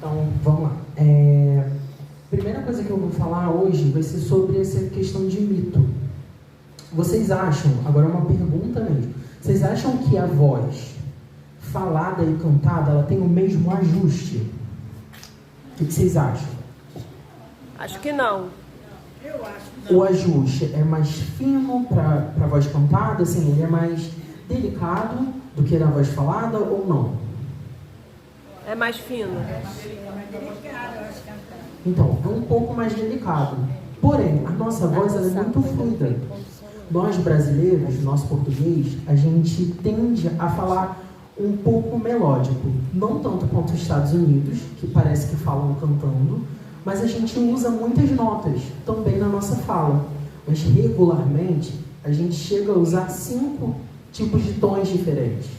Então, vamos lá. Primeira coisa que eu vou falar hoje vai ser sobre essa questão de mito. Vocês acham, agora é uma pergunta mesmo, vocês acham que a voz falada e cantada, ela tem o mesmo ajuste? O que vocês acham? Acho que não. Eu acho que não. O ajuste é mais fino para a voz cantada, assim, ele é mais delicado do que na voz falada ou não? É mais fino. É mais delicado, eu acho, cantar. Então, é um pouco mais delicado. Porém, a nossa voz ela é muito fluida. Nós brasileiros, nosso português, a gente tende a falar um pouco melódico. Não tanto quanto os Estados Unidos, que parece que falam cantando, mas a gente usa muitas notas também na nossa fala. Mas regularmente, a gente chega a usar 5 tipos de tons diferentes.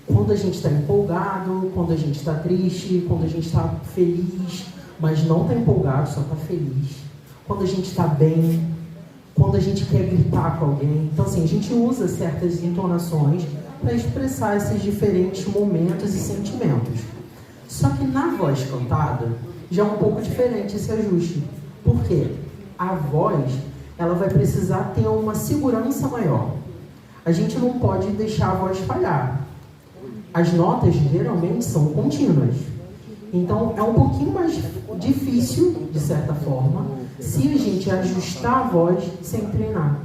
Quando a gente está empolgado, quando a gente está triste, quando a gente está feliz, mas não está empolgado, só está feliz. Quando a gente está bem, quando a gente quer gritar com alguém. Então, assim, a gente usa certas entonações para expressar esses diferentes momentos e sentimentos. Só que na voz cantada, já é um pouco diferente esse ajuste. Por quê? A voz, ela vai precisar ter uma segurança maior. A gente não pode deixar a voz falhar. As notas geralmente são contínuas. Então é um pouquinho mais difícil, de certa forma, se a gente ajustar a voz sem treinar.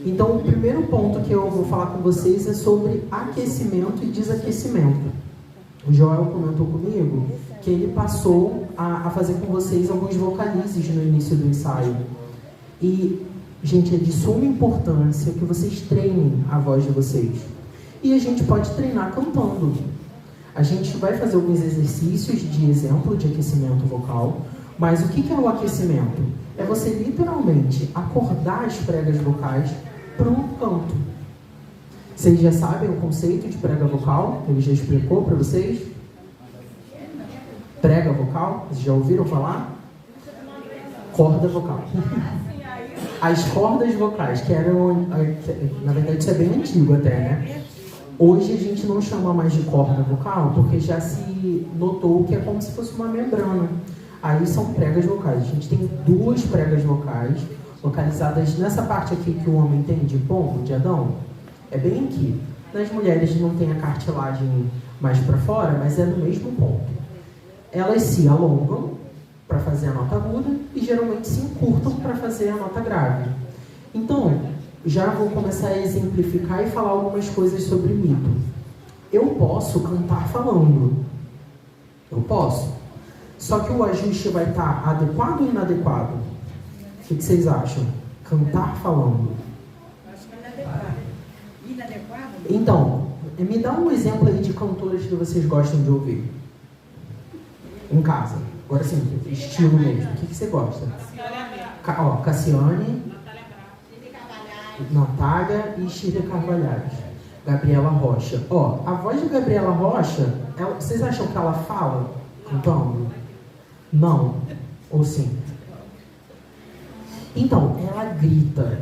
Então o primeiro ponto que eu vou falar com vocês é sobre aquecimento e desaquecimento. O Joel comentou comigo que ele passou a fazer com vocês alguns vocalizes no início do ensaio. E, gente, é de suma importância que vocês treinem a voz de vocês. E a gente pode treinar cantando. A gente vai fazer alguns exercícios de exemplo de aquecimento vocal, mas o que é o aquecimento? É você literalmente acordar as pregas vocais para um canto. Vocês já sabem o conceito de prega vocal? Ele já explicou para vocês? Prega vocal? Vocês já ouviram falar? Corda vocal. As cordas vocais, que eram... Na verdade, isso é bem antigo até, né? Hoje a gente não chama mais de corda vocal, porque já se notou que é como se fosse uma membrana. Aí são pregas vocais. A gente tem 2 pregas vocais localizadas nessa parte aqui que o homem tem de pombo, de Adão. É bem aqui. Nas mulheres não tem a cartilagem mais para fora, mas é no mesmo ponto. Elas se alongam para fazer a nota aguda e geralmente se encurtam para fazer a nota grave. Então, já vou começar a exemplificar e falar algumas coisas sobre mito. Eu posso cantar falando. Eu posso. Só que o ajuste vai estar adequado ou inadequado? O que vocês acham? Cantar falando. Acho que é inadequado. Inadequado? Então, me dá um exemplo aí de cantoras que vocês gostam de ouvir. Em casa. Agora sim, estilo mesmo. O que você gosta? Cassiane, Natália e Shirley Carvalhais. Gabriela Rocha. A voz de Gabriela Rocha, vocês acham que ela fala cantando? Não. Ou sim? Então, ela grita.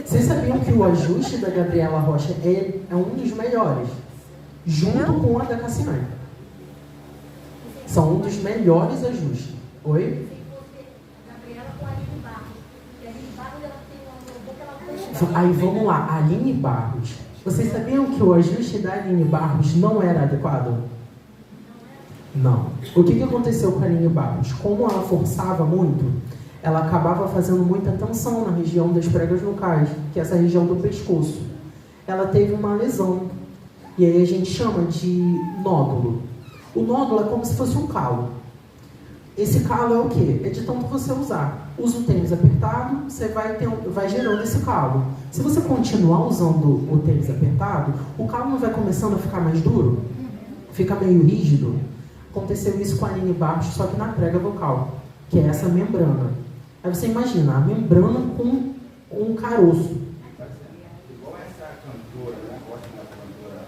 Vocês sabiam que o ajuste da Gabriela Rocha é um dos melhores? Junto com a da Cassiane. São um dos melhores ajustes. Oi? Aí vamos lá, Aline Barros. Vocês sabiam que o ajuste da Aline Barros não era adequado? Não. O que aconteceu com a Aline Barros? Como ela forçava muito, ela acabava fazendo muita tensão na região das pregas vocais, que é essa região do pescoço. Ela teve uma lesão. E aí a gente chama de nódulo. O nódulo é como se fosse um calo. Esse calo é o quê? É de tanto você usar. Usa o tênis apertado, você vai gerando esse calo. Se você continuar usando o tênis apertado, o calo não vai começando a ficar mais duro? Fica meio rígido? Aconteceu isso com a Aline Barros, só que na prega vocal, que é essa membrana. Aí você imagina, a membrana com um caroço. Igual essa cantora, né? Gosto da cantora.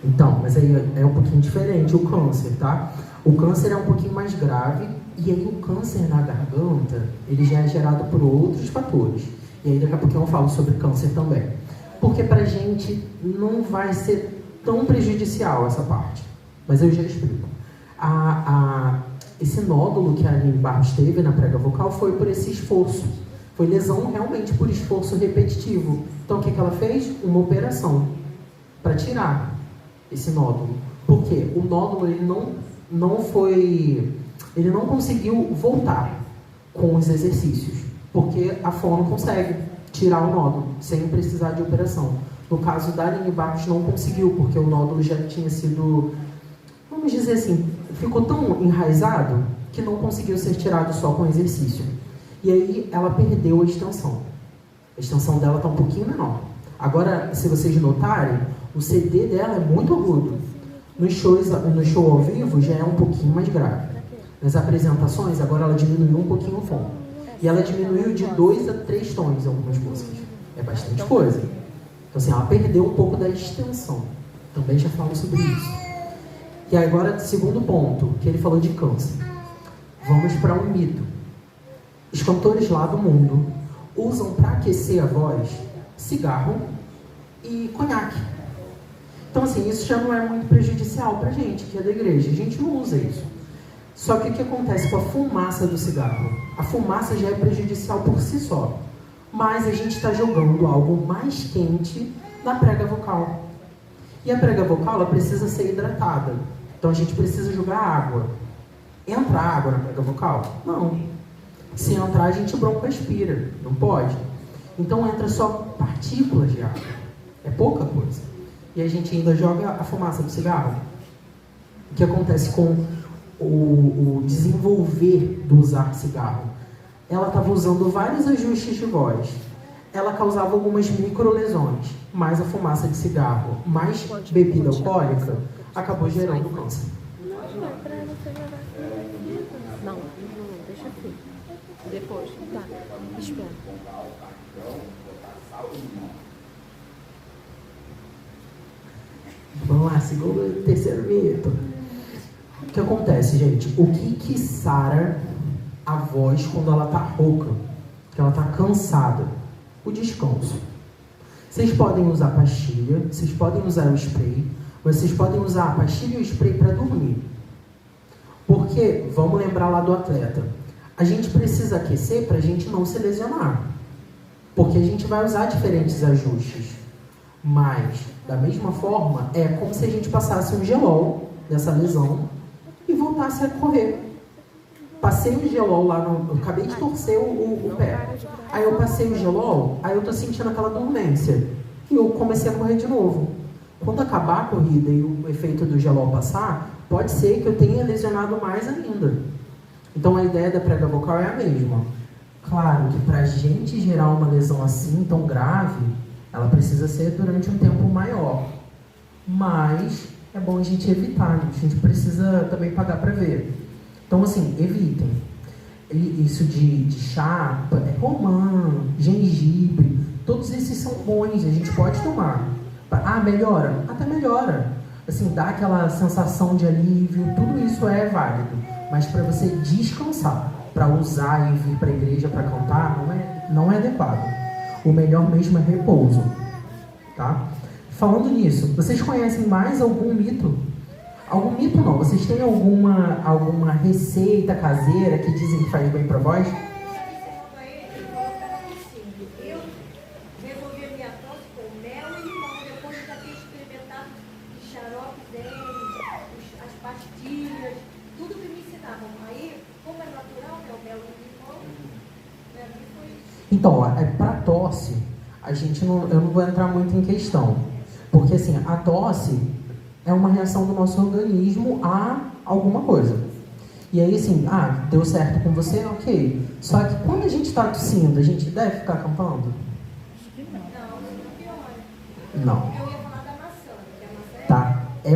Então, mas aí é um pouquinho diferente o câncer, tá? O câncer é um pouquinho mais grave, e aí o câncer na garganta, ele já é gerado por outros fatores. E aí daqui a pouquinho eu falo sobre câncer também. Porque pra gente não vai ser tão prejudicial essa parte, mas eu já explico. Esse nódulo que a Aline Barros teve na prega vocal foi por esse esforço. Foi lesão realmente por esforço repetitivo. Então o que ela fez? Uma operação para tirar esse nódulo. Por quê? O nódulo ele não conseguiu voltar com os exercícios, porque a fono consegue tirar o nódulo sem precisar de operação. No caso da Aline Barros não conseguiu, porque o nódulo já tinha sido, vamos dizer assim, ficou tão enraizado que não conseguiu ser tirado só com exercício. E aí ela perdeu a extensão. A extensão dela está um pouquinho menor. Agora, se vocês notarem, o CD dela é muito agudo. No show ao vivo já é um pouquinho mais grave. Nas apresentações, agora ela diminuiu um pouquinho o tom. E ela diminuiu de 2 a 3 tons em algumas músicas. É bastante coisa. Então assim, ela perdeu um pouco da extensão. Também já falo sobre isso. E agora, segundo ponto, que ele falou de câncer. Vamos para um mito. Os cantores lá do mundo usam para aquecer a voz cigarro e conhaque. Então assim, isso já não é muito prejudicial para a gente, que é da igreja. A gente não usa isso. Só que o que acontece com a fumaça do cigarro? A fumaça já é prejudicial por si só. Mas a gente está jogando algo mais quente na prega vocal. E a prega vocal ela precisa ser hidratada. Então a gente precisa jogar água. Entra água na prega vocal? Não. Se entrar, a gente broncoaspira. Não pode. Então entra só partículas de água. É pouca coisa. E a gente ainda joga a fumaça do cigarro. O que acontece com o desenvolver do usar cigarro? Ela estava usando vários ajustes de voz. Ela causava algumas microlesões. Mas a fumaça de cigarro, mais bebida alcoólica, acabou gerando câncer. Não, deixa assim. Depois, tá, espera. Vamos lá, segundo e terceiro mito. O que acontece, gente? O que sara a voz quando ela tá rouca? Que ela tá cansada? O descanso. Vocês podem usar pastilha, vocês podem usar o spray, vocês podem usar a pastilha e o spray para dormir. Porque, vamos lembrar lá do atleta, a gente precisa aquecer para a gente não se lesionar. Porque a gente vai usar diferentes ajustes. Mas, da mesma forma, é como se a gente passasse um gelol dessa lesão e voltasse a correr. Passei o gelol lá eu acabei de torcer o pé. Aí eu passei o gelol, aí eu tô sentindo aquela dormência. E eu comecei a correr de novo. Quando acabar a corrida e o efeito do gelol passar, pode ser que eu tenha lesionado mais ainda. Então a ideia da prega vocal é a mesma. Claro que pra gente gerar uma lesão assim, tão grave, ela precisa ser durante um tempo maior. Mas é bom a gente evitar, né? A gente precisa também pagar para ver. Então, assim, evitem. Isso de chá, romã, gengibre, todos esses são bons, a gente pode tomar. Ah, melhora? Até melhora. Assim, dá aquela sensação de alívio, tudo isso é válido. Mas para você descansar, para usar e vir para a igreja para cantar, não é adequado. O melhor mesmo é repouso, tá? Falando nisso, vocês conhecem mais algum mito? Algum mito não? Vocês têm alguma receita caseira que dizem que faz bem para voz? Eu resolvi a minha tosse com mel e limão, depois de já ter experimentado os xaropes deles, as pastilhas, tudo que me ensinavam. Aí, como é natural, né, o mel e o limão, pra mim foi isso. Então, para tosse, eu não vou entrar muito em questão. Porque assim, a tosse é uma reação do nosso organismo a alguma coisa. E aí assim, deu certo com você, ok. Só que quando a gente está tossindo, a gente deve ficar cantando? Não. Eu ia falar da maçã, que a maçã é... Tá. É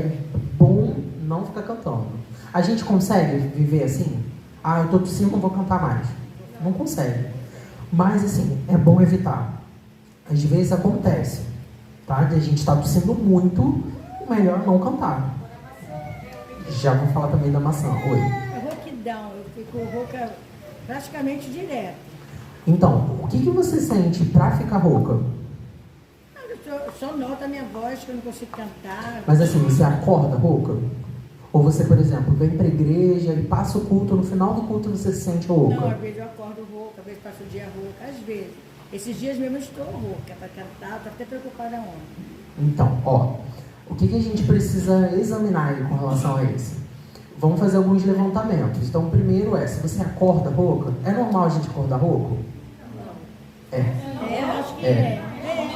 bom não ficar cantando. A gente consegue viver assim? Eu tô tossindo, não vou cantar mais. Não consegue. Mas assim, é bom evitar. Às vezes acontece, tá? De a gente está tossindo muito, melhor não cantar. Já vou falar também da maçã. Oi. Rouquidão, eu fico rouca praticamente direto. Então, o que você sente pra ficar rouca? Só nota a minha voz que eu não consigo cantar. Mas assim, você acorda rouca? Ou você, por exemplo, vem pra igreja e passa o culto, no final do culto você se sente rouca? Não, às vezes eu acordo rouca, às vezes passo o dia rouca, às vezes. Esses dias mesmo eu estou rouca para cantar, estou até preocupada ontem. Então, ó, o que a gente precisa examinar aí com relação a isso? Vamos fazer alguns levantamentos. Então, o primeiro é, se você acorda rouca, é normal a gente acordar rouco? É. Eu acho que é.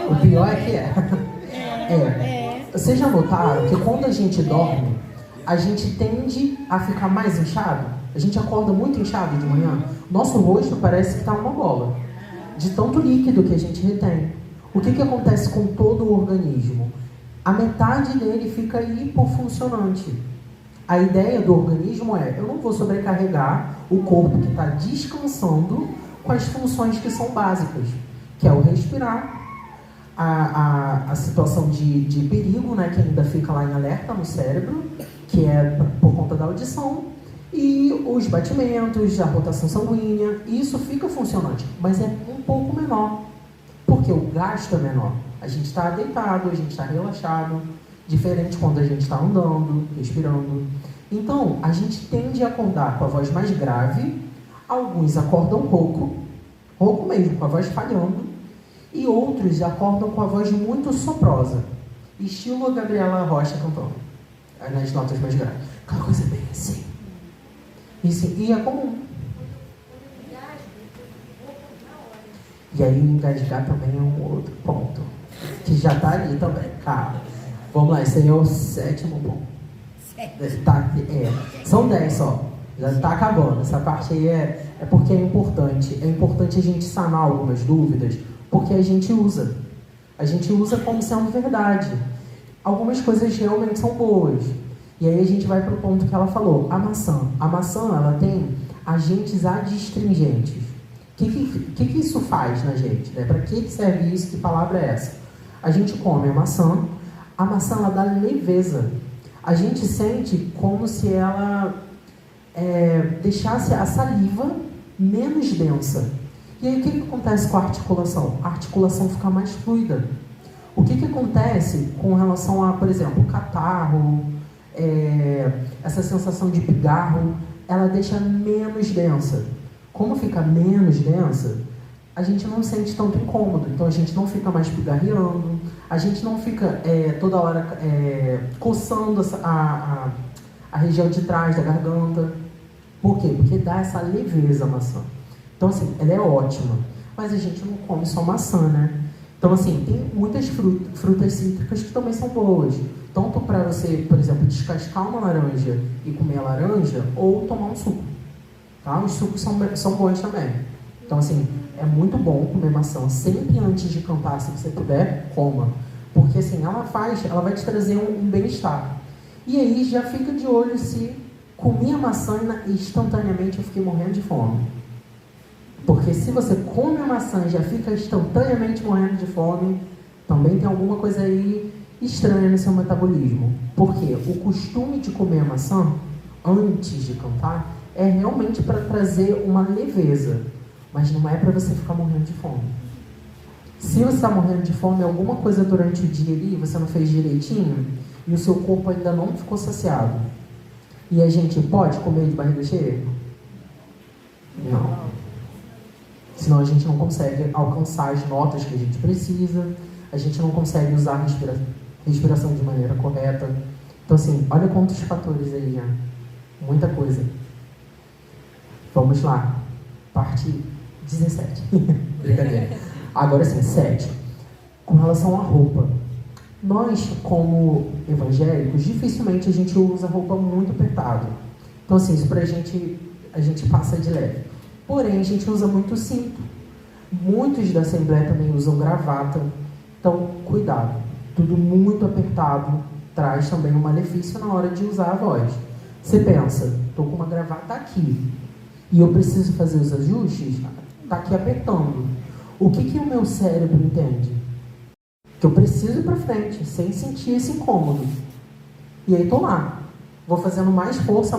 O pior é que é. Vocês já notaram que quando a gente dorme, a gente tende a ficar mais inchado? A gente acorda muito inchado de manhã. Nosso rosto parece que está uma bola, de tanto líquido que a gente retém. O que acontece com todo o organismo? A metade dele fica hipofuncionante. A ideia do organismo é, eu não vou sobrecarregar o corpo que está descansando com as funções que são básicas, que é o respirar, a situação de perigo, né, que ainda fica lá em alerta no cérebro, que é por conta da audição, e os batimentos, a rotação sanguínea, isso fica funcionante, mas é um pouco menor, porque o gasto é menor. A gente está deitado, a gente está relaxado, diferente quando a gente está andando, respirando. Então, a gente tende a acordar com a voz mais grave, alguns acordam rouco mesmo, com a voz falhando, e outros acordam com a voz muito soprosa, estilo a Gabriela Rocha cantando, nas notas mais graves. Aquela coisa bem assim. E é comum. E aí engasgar também é um outro ponto, que já está ali também. Calma. Vamos lá, esse aí é o 7º ponto. São 10 só. Já está acabando. Essa parte aí é porque é importante. É importante a gente sanar algumas dúvidas, porque a gente usa. A gente usa como sendo verdade. Algumas coisas realmente são boas. E aí a gente vai para o ponto que ela falou. A maçã. A maçã, ela tem agentes adstringentes. O que isso faz na gente? Né? Para que serve isso? Que palavra é essa? A gente come a maçã ela dá leveza. A gente sente como se ela deixasse a saliva menos densa. E aí o que acontece com a articulação? A articulação fica mais fluida. O que acontece com relação a, por exemplo, catarro, essa sensação de pigarro, ela deixa menos densa. Como fica menos densa, a gente não sente tanto incômodo, então a gente não fica mais pigarreando, a gente não fica toda hora coçando a região de trás da garganta. Por quê? Porque dá essa leveza a maçã. Então, assim, ela é ótima, mas a gente não come só maçã, né? Então, assim, tem muitas frutas cítricas que também são boas. Tanto para você, por exemplo, descascar uma laranja e comer a laranja, ou tomar um suco. Tá? Os sucos são bons também. Então, assim, é muito bom comer maçã. Sempre antes de cantar, se você puder, coma. Porque, assim, ela vai te trazer um bem-estar. E aí, já fica de olho se comi a maçã e instantaneamente eu fiquei morrendo de fome. Porque se você come a maçã e já fica instantaneamente morrendo de fome, também tem alguma coisa aí estranha no seu metabolismo. Porque o costume de comer a maçã antes de cantar é realmente para trazer uma leveza, mas não é para você ficar morrendo de fome. Se você está morrendo de fome, alguma coisa durante o dia ali você não fez direitinho e o seu corpo ainda não ficou saciado. E a gente pode comer de barriga cheia? Não. Senão a gente não consegue alcançar as notas que a gente precisa, a gente não consegue usar a respiração de maneira correta. Então, assim, olha quantos fatores aí já. Muita coisa. Vamos lá. Parte 17. Brincadeira. Agora sim, 7. Com relação à roupa. Nós, como evangélicos, dificilmente a gente usa roupa muito apertada. Então, assim, isso pra gente, a gente passa de leve. Porém, a gente usa muito cinto. Muitos da Assembleia também usam gravata. Então, cuidado. Tudo muito apertado traz também um malefício na hora de usar a voz. Você pensa, estou com uma gravata aqui e eu preciso fazer os ajustes, está aqui apertando. O que o meu cérebro entende? Que eu preciso ir para frente, sem sentir esse incômodo. E aí estou lá. Vou fazendo mais força,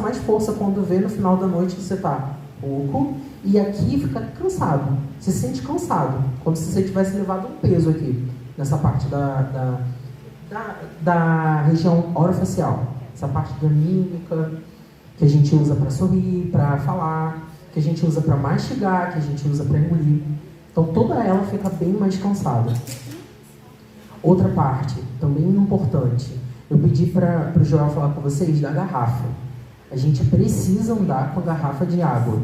quando vê no final da noite você está pouco, e aqui fica cansado. Você se sente cansado, como se você tivesse levado um peso aqui. nessa parte da região orofacial, essa parte da mímica, que a gente usa para sorrir, para falar, que a gente usa para mastigar, que a gente usa para engolir. Então toda ela fica bem mais cansada. Outra parte, também importante, eu pedi para o Joel falar com vocês da garrafa. A gente precisa andar com a garrafa de água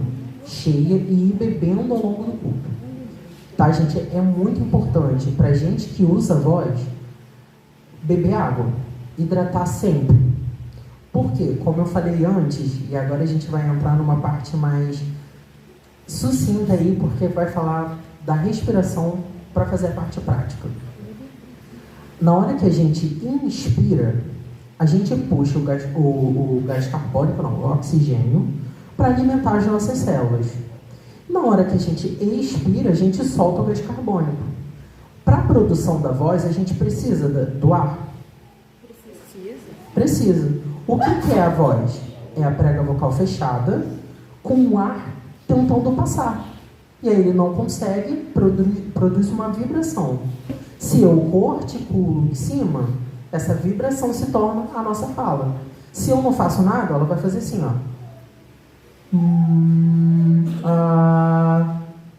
cheia e ir bebendo ao longo do culto. Tá, gente? É muito importante para a gente que usa a voz beber água, hidratar sempre. Por quê? Como eu falei antes, e agora a gente vai entrar numa parte mais sucinta aí, porque vai falar da respiração para fazer a parte prática. Na hora que a gente inspira, a gente puxa o gás carbônico, não, o oxigênio, para alimentar as nossas células. Na hora que a gente expira, a gente solta o gás carbônico. Para a produção da voz, a gente precisa do ar? Precisa. O que é a voz? É a prega vocal fechada, com o ar tentando passar. E aí ele não consegue, produz uma vibração. Se eu articulo em cima, essa vibração se torna a nossa fala. Se eu não faço nada, ela vai fazer assim, ó.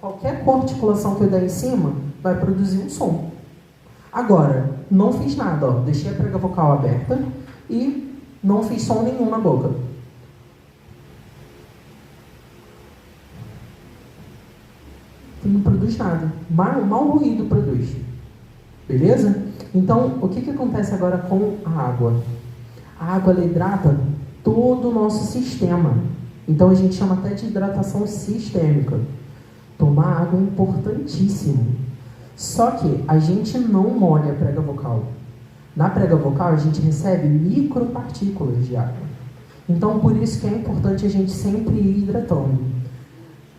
Qualquer articulação que eu der em cima vai produzir um som. Agora, não fiz nada, ó. Deixei a prega vocal aberta e não fiz som nenhum na boca. Não produz nada. Mal ruído produz. Beleza? Então, o que acontece agora com a água? A água, ela hidrata todo o nosso sistema. Então, a gente chama até de hidratação sistêmica. Tomar água é importantíssimo. Só que a gente não molha a prega vocal. Na prega vocal, a gente recebe micropartículas de água. Então, por isso que é importante a gente sempre ir hidratando.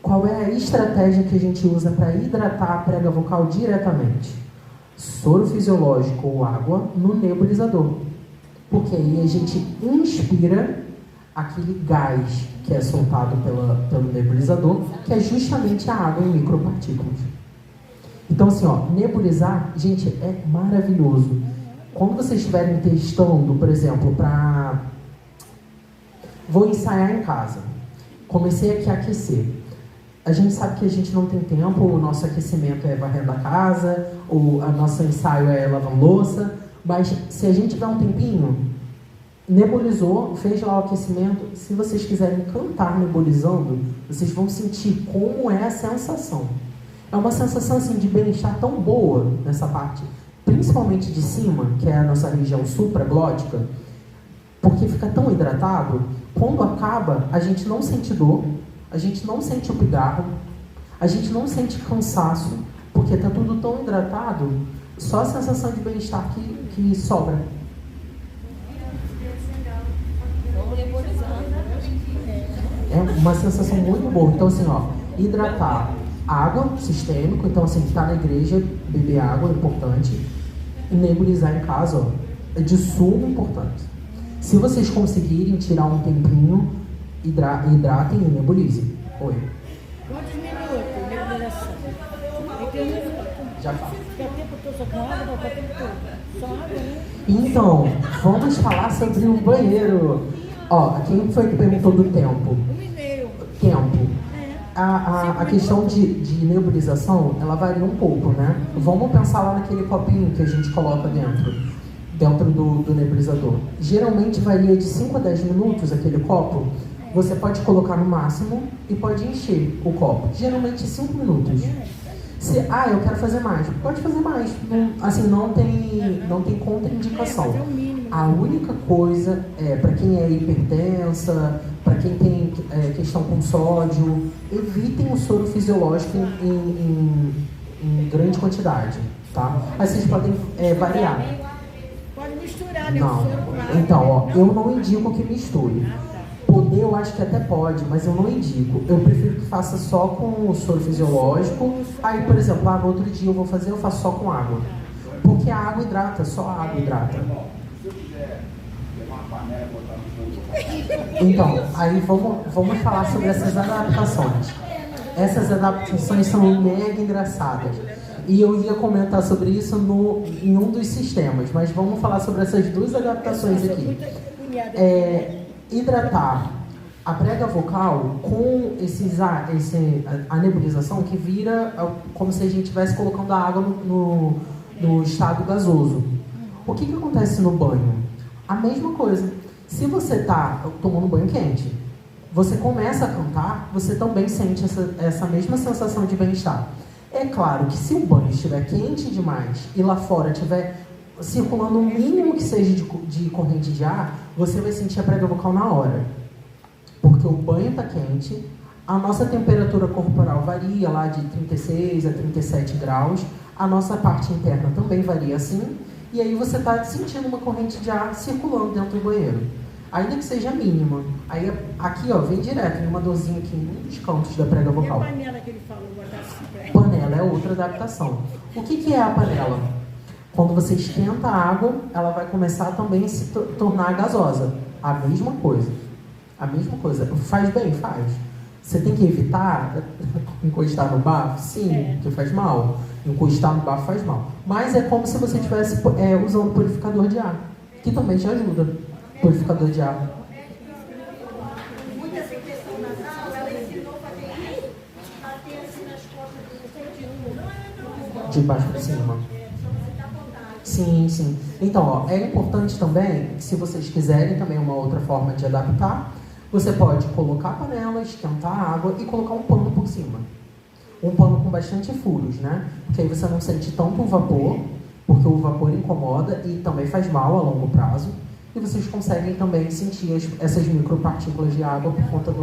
Qual é a estratégia que a gente usa para hidratar a prega vocal diretamente? Soro fisiológico ou água no nebulizador. Porque aí a gente inspira aquele gás que é soltado pelo nebulizador, que é justamente a água em micropartículas. Então, assim, ó, nebulizar, gente, é maravilhoso. Quando vocês estiverem testando, por exemplo, vou ensaiar em casa. Comecei aqui a aquecer. A gente sabe que a gente não tem tempo, o nosso aquecimento é varrendo a casa, o nosso ensaio é lavando louça, mas se a gente tiver um tempinho, nebulizou, fez lá o aquecimento, se vocês quiserem cantar nebulizando, vocês vão sentir como é a sensação. É uma sensação assim, de bem-estar tão boa nessa parte, principalmente de cima, que é a nossa região supraglótica, porque fica tão hidratado, quando acaba, a gente não sente dor, a gente não sente o pigarro, a gente não sente cansaço, porque está tudo tão hidratado, só a sensação de bem-estar que sobra. É uma sensação muito boa. Então, assim, ó, hidratar água, sistêmico, então, assim, tá na igreja, beber água é importante, e nebulizar em casa, ó, é de suma importância. Se vocês conseguirem tirar um tempinho, hidratem e nebulizem. Oi. Quantos minutos de nebulização? Já falo. Fica tempo todo só com água, não fica tempo todo. Só água, né? Então, vamos falar sobre o banheiro. Ó, quem foi que perguntou do tempo? 1,5. Tempo. A questão de nebulização, ela varia um pouco, né? Vamos pensar lá naquele copinho que a gente coloca dentro do nebulizador. Geralmente varia de 5 a 10 minutos aquele copo. Você pode colocar no máximo e pode encher o copo. Geralmente 5 minutos. Se, eu quero fazer mais. Pode fazer mais. Não tem contraindicação. A única coisa para quem é hipertensa, para quem tem questão com sódio, evitem o soro fisiológico em grande quantidade, tá? Aí vocês podem variar. Pode misturar, né? Não. O soro com água. Então, ó, eu não indico que misture. Poder eu acho que até pode, mas eu não indico. Eu prefiro que faça só com o soro fisiológico. Aí, por exemplo, no outro dia eu faço só com água. Porque a água hidrata, só a água hidrata. Se eu quiser pegar uma panela e botar no fogo, Então, aí vamos falar sobre essas adaptações. Essas adaptações são mega engraçadas. e eu ia comentar sobre isso em um dos sistemas, mas vamos falar sobre essas duas adaptações aqui. Hidratar a prega vocal com a nebulização que vira como se a gente estivesse colocando a água no estado gasoso. O que acontece no banho? A mesma coisa. Se você está tomando banho quente, você começa a cantar, você também sente essa mesma sensação de bem-estar. É claro que se o banho estiver quente demais e lá fora estiver circulando o mínimo que seja de corrente de ar, você vai sentir a prega vocal na hora. Porque o banho está quente, a nossa temperatura corporal varia lá de 36 a 37 graus, a nossa parte interna também varia assim, e aí você está sentindo uma corrente de ar circulando dentro do banheiro. Ainda que seja mínima. Aí aqui, ó, vem direto, em uma dorzinha aqui em um dos cantos da prega vocal. E a panela que ele falou, botar assim, Panela é outra adaptação. O que é a panela? Quando você esquenta a água, ela vai começar também a se tornar gasosa. A mesma coisa. A mesma coisa. Faz bem? Faz. Você tem que evitar encostar no bafo? Sim, porque faz mal. Encostar no bafo faz mal. Mas é como se você estivesse usando purificador de ar, que também te ajuda. Purificador de ar. Muita secreção nasal, ela ensinou a fazer isso, a ter assim nas costas do De baixo para cima. Sim, sim. Então, ó, é importante também, se vocês quiserem também uma outra forma de adaptar, você pode colocar a panela, esquentar a água e colocar um pano por cima. Um pano com bastante furos, né? Porque aí você não sente tanto o vapor, porque o vapor incomoda e também faz mal a longo prazo. E vocês conseguem também sentir essas micropartículas de água por conta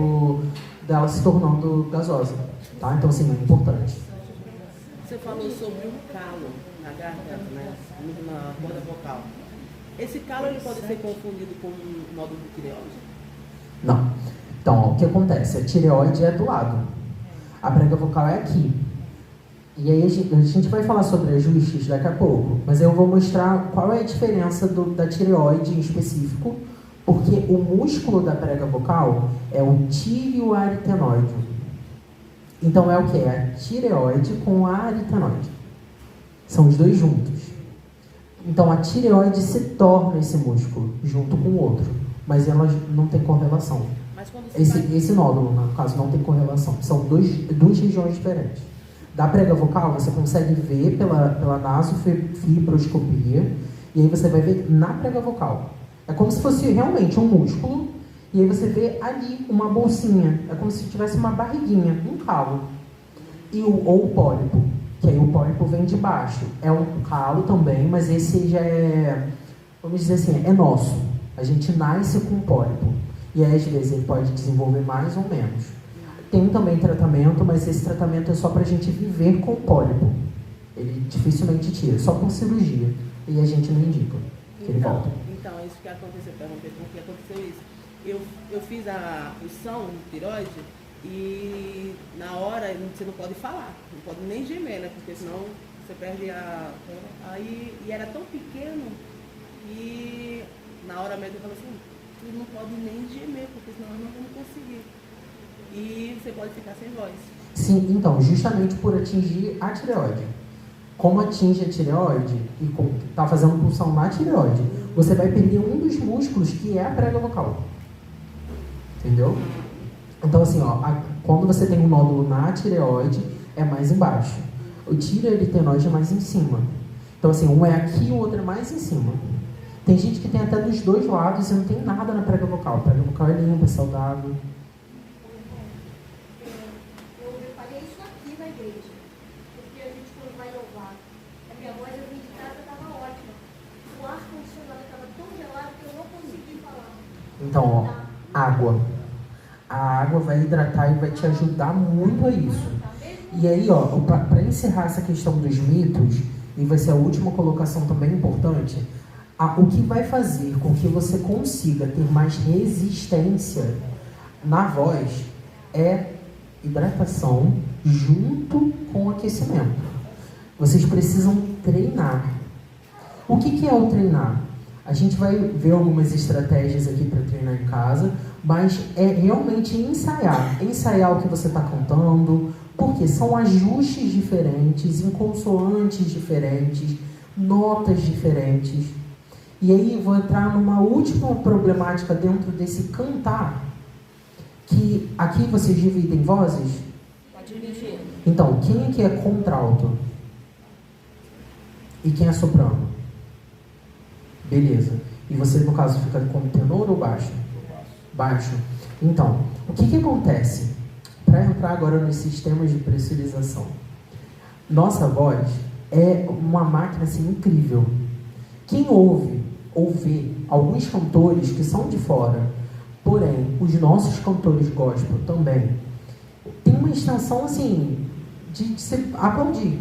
dela se tornando gasosa. Tá? Então, assim, é importante. Você falou sobre um calo na garganta, né? Na corda vocal. Esse calo ele pode ser confundido com um nódulo de tireoide? Não. Então, ó, o que acontece? A tireoide é do lado. A prega vocal é aqui. E aí a gente vai falar sobre ajustes daqui a pouco, mas eu vou mostrar qual é a diferença da tireoide em específico, porque o músculo da prega vocal é o tireoaritenoide. Então é o que? É a tireoide com a aritenoide. São os dois juntos. Então a tireoide se torna esse músculo junto com o outro, mas elas não tem correlação. Esse nódulo, no caso, não tem correlação. São duas regiões diferentes. Da prega vocal, você consegue ver pela nasofibroscopia, e aí você vai ver na prega vocal. É como se fosse realmente um músculo, e aí você vê ali uma bolsinha. É como se tivesse uma barriguinha, um calo. Ou o pólipo, que aí o pólipo vem de baixo. É um calo também, mas esse já é, vamos dizer assim, é nosso. A gente nasce com um pólipo. E aí, às vezes, ele pode desenvolver mais ou menos. Tem também tratamento, mas esse tratamento é só para a gente viver com o pólipo. Ele dificilmente tira, só com cirurgia. E a gente não indica que ele volta. Então, isso que aconteceu, eu perguntei por que aconteceu isso. Eu fiz a punção de tireoide e na hora você não pode falar, não pode nem gemer, né? Porque senão você perde Aí, e era tão pequeno que na hora mesmo eu falei assim, você não pode nem gemer, porque senão nós não vamos conseguir. E você pode ficar sem voz. Sim, então, justamente por atingir a tireoide. Como atinge a tireoide e está fazendo punção na tireoide, você vai perder um dos músculos que é a prega vocal. Entendeu? Então, assim, ó, quando você tem um nódulo na tireoide, é mais embaixo. O tireoaritenoide é mais em cima. Então, assim, um é aqui e o outro é mais em cima. Tem gente que tem até dos dois lados e não tem nada na prega vocal. A prega vocal é limpa, é saudável. Então, ó, água. A água vai hidratar e vai te ajudar muito a isso. E aí, ó, para encerrar essa questão dos mitos, e vai ser a última colocação também importante, o que vai fazer com que você consiga ter mais resistência na voz é hidratação junto com aquecimento. Vocês precisam treinar. O que é o treinar? A gente vai ver algumas estratégias aqui para treinar em casa, mas é realmente ensaiar. Ensaiar o que você está cantando, Porque são ajustes diferentes, em consoantes diferentes, notas diferentes. E aí vou entrar numa última problemática dentro desse cantar, que aqui vocês dividem vozes? Pode dividir. Então, quem aqui é contralto? E quem é soprano? Beleza. E você, no caso, fica como tenor ou baixo? Baixo. Então, o que acontece? Para entrar agora nos sistemas de pressurização. Nossa voz é uma máquina assim, incrível. Quem ouve ou vê alguns cantores que são de fora, porém, os nossos cantores gospel também, tem uma extensão assim, de se aplaudir.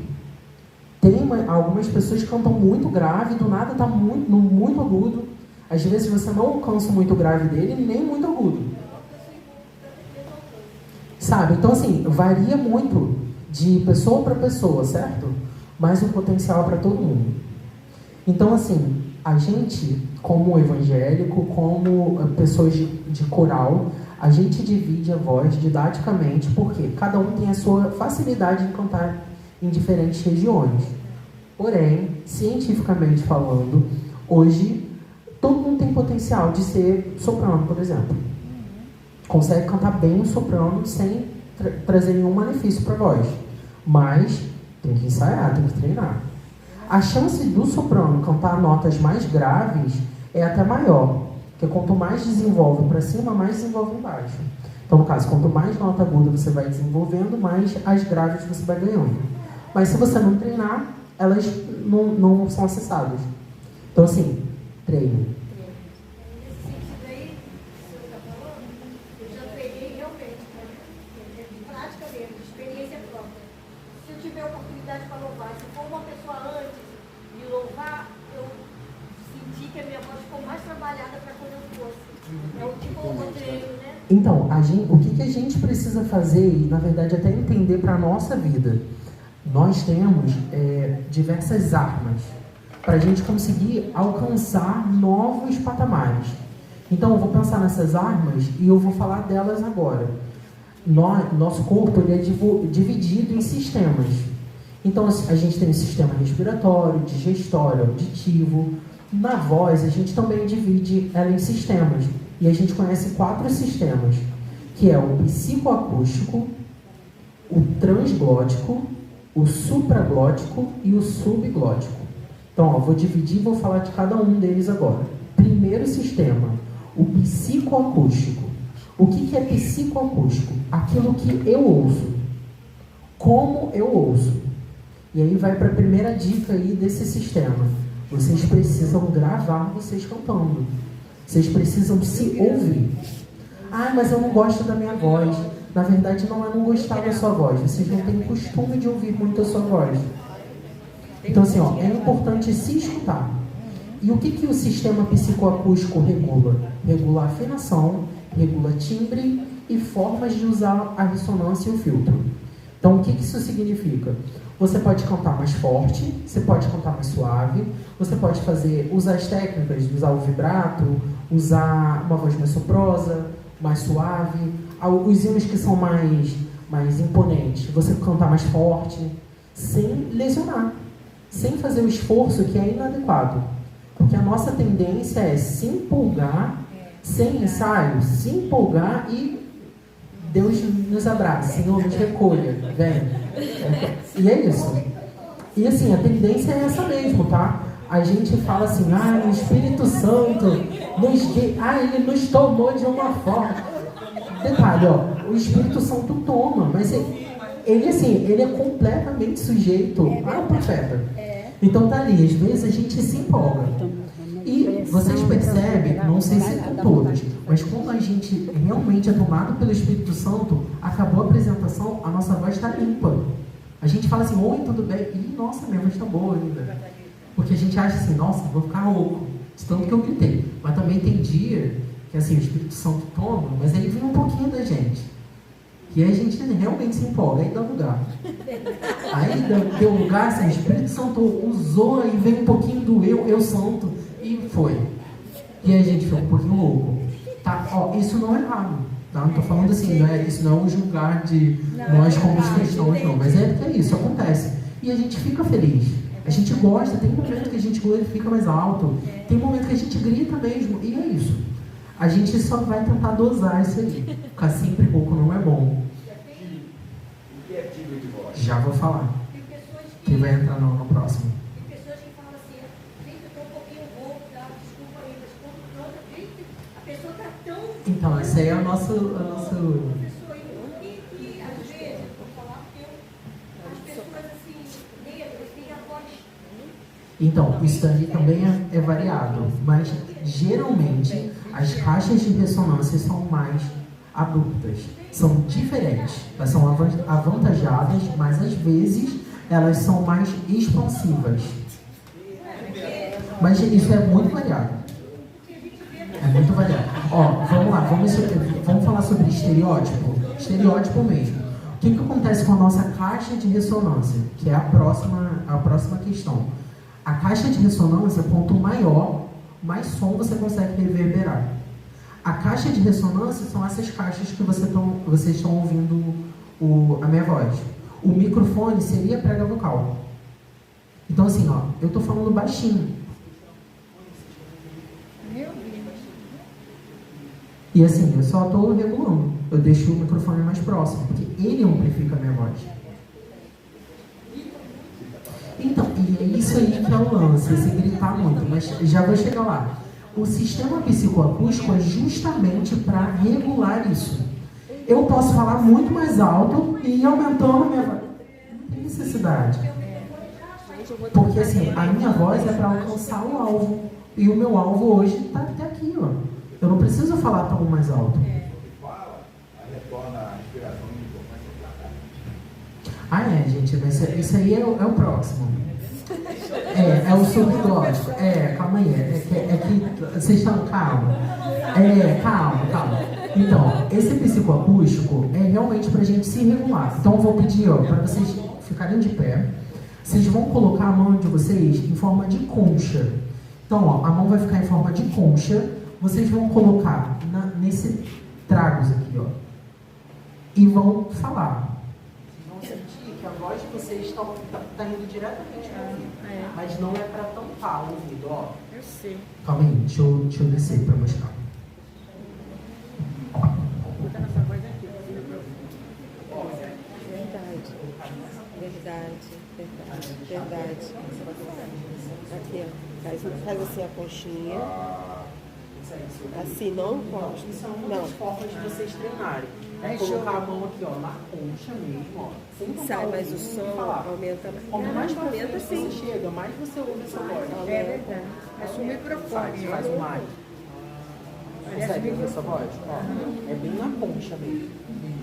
Tem algumas pessoas que cantam muito grave, do nada está muito agudo. Às vezes você não alcança muito grave dele, nem muito agudo. Sabe? Então, assim, varia muito de pessoa para pessoa, certo? Mas o potencial é para todo mundo. Então, assim, a gente, como evangélico, como pessoas de coral, a gente divide a voz didaticamente, porque cada um tem a sua facilidade de cantar em diferentes regiões. Porém, cientificamente falando, hoje, todo mundo tem potencial de ser soprano, por exemplo. Consegue cantar bem o soprano sem trazer nenhum malefício para a voz. Mas tem que ensaiar, tem que treinar. A chance do soprano cantar notas mais graves é até maior, porque quanto mais desenvolve para cima, mais desenvolve embaixo. Então, no caso, quanto mais nota aguda você vai desenvolvendo, mais as graves você vai ganhando. Mas se você não treinar, elas não são acessadas. Então, assim, treino. Então, o que a gente precisa fazer, e na verdade até entender para a nossa vida, nós temos diversas armas para a gente conseguir alcançar novos patamares. Então, eu vou pensar nessas armas e eu vou falar delas agora. Nosso corpo ele é dividido em sistemas. Então, a gente tem o sistema respiratório, digestório, auditivo. Na voz, a gente também divide ela em sistemas. E a gente conhece 4 sistemas, que é o psicoacústico, o transglótico, o supraglótico e o subglótico. Então, vou dividir e vou falar de cada um deles agora. Primeiro sistema, o psicoacústico. O que é psicoacústico? Aquilo que eu ouço. Como eu ouço. E aí vai para a primeira dica aí desse sistema. Vocês precisam gravar vocês cantando. Vocês precisam se ouvir. Ah, mas eu não gosto da minha voz. Na verdade, não é não gostar da sua voz. Vocês não têm costume de ouvir muito a sua voz. Então, assim, é importante se escutar. E o que o sistema psicoacústico regula? Regula a afinação, regula timbre e formas de usar a ressonância e o filtro. Então, o que isso significa? Você pode cantar mais forte, você pode cantar mais suave, você pode usar as técnicas de usar o vibrato, usar uma voz mais soprosa, mais suave, os hinos que são mais imponentes, você cantar mais forte, sem lesionar, sem fazer o esforço que é inadequado. Porque a nossa tendência é se empolgar, sem ensaio, se empolgar e Deus nos abraça, Senhor nos recolha, vem. E é isso. E assim, a tendência é essa mesmo, tá? A gente fala assim, o Espírito Santo ele nos tomou de uma forma. Detalhe, o Espírito Santo toma, mas ele é completamente sujeito ao profeta. Então tá ali, às vezes a gente se empolga. E vocês percebem, não sei se com todos, mas quando a gente realmente é tomado pelo Espírito Santo, acabou a apresentação, a nossa voz está limpa. A gente fala assim, oi, tudo bem? E nossa, minha voz está boa ainda. Porque a gente acha assim, nossa, vou ficar rouco, de tanto que eu gritei. Mas também tem dia que assim, o Espírito Santo toma, mas aí vem um pouquinho da gente. E aí a gente realmente se empolga, aí dá lugar. Aí deu lugar, assim, o Espírito Santo usou e veio um pouquinho do eu santo e foi. E aí a gente fica um pouquinho louco. Tá? Isso não é errado. Tá? Não estou falando assim, isso não é um julgar de nós como os cristãos, não. Mas é porque é isso, acontece. E a gente fica feliz. A gente gosta, tem momento que a gente glorifica mais alto, tem momento que a gente grita mesmo, e é isso. A gente só vai tentar dosar isso aí. Ficar sempre pouco não é bom. Já vou falar. Que vai entrar no próximo. Tem pessoas que falam assim, gente, eu estou um pouquinho rouco, tá? Desculpa aí, mas quando pronto, gente, a pessoa está tão... Então, esse aí é o nosso... Pessoa que às vezes, vou falar porque as pessoas assim, negras, têm a voz... Então, isso daí também é variado, mas geralmente as caixas de ressonância são mais abruptas, são diferentes, elas são avantajadas, mas às vezes elas são mais expansivas. Mas isso é muito variado. É muito variado. Ó, vamos lá, vamos falar sobre estereótipo? Estereótipo mesmo. O que acontece com a nossa caixa de ressonância? Que é a próxima questão. A caixa de ressonância, quanto maior, mais som você consegue reverberar. A caixa de ressonância são essas caixas que vocês estão ouvindo a minha voz. O microfone seria a prega vocal. Então assim, ó, eu estou falando baixinho. E assim, eu só estou regulando. Eu deixo o microfone mais próximo, porque ele amplifica a minha voz. Então, e é isso aí que é o lance, esse gritar muito, mas já vou chegar lá. O sistema psicoacústico é justamente para regular isso. Eu posso falar muito mais alto e ir aumentando a minha voz. Não tem necessidade. Porque assim, a minha voz é para alcançar o alvo. E o meu alvo hoje está até aqui, ó. Eu não preciso falar tão mais alto. Ah, é, gente, mas isso aí é o próximo. É o subglótico. Calma aí. É que vocês estão... Calma. Calma. Então, esse psicoacústico é realmente pra gente se regular. Então, eu vou pedir, ó, pra vocês ficarem de pé. Vocês vão colocar a mão de vocês em forma de concha. Então, ó, a mão vai ficar em forma de concha. Vocês vão colocar nesse tragos aqui, ó. E vão falar. Sentir que a voz de vocês está indo diretamente no ouvido. Mas não é para tampar o ouvido, ó. Eu sei. Calma aí, deixa eu descer para mostrar. Botar nossa voz aqui. Verdade. Aqui, ó. Faz assim a conchinha. Assim, não encosta. Isso é uma das formas de vocês treinarem. É colocar a mão aqui, ó, na concha mesmo, ó. Sem Sai, mas o som aumenta. Quanto mais pra aumenta, frente sim. você chega, mais você ouve essa voz. É verdade. Mas o microfone. Faz o mais. Consegue ouvir essa voz? Ó, é bem na concha mesmo.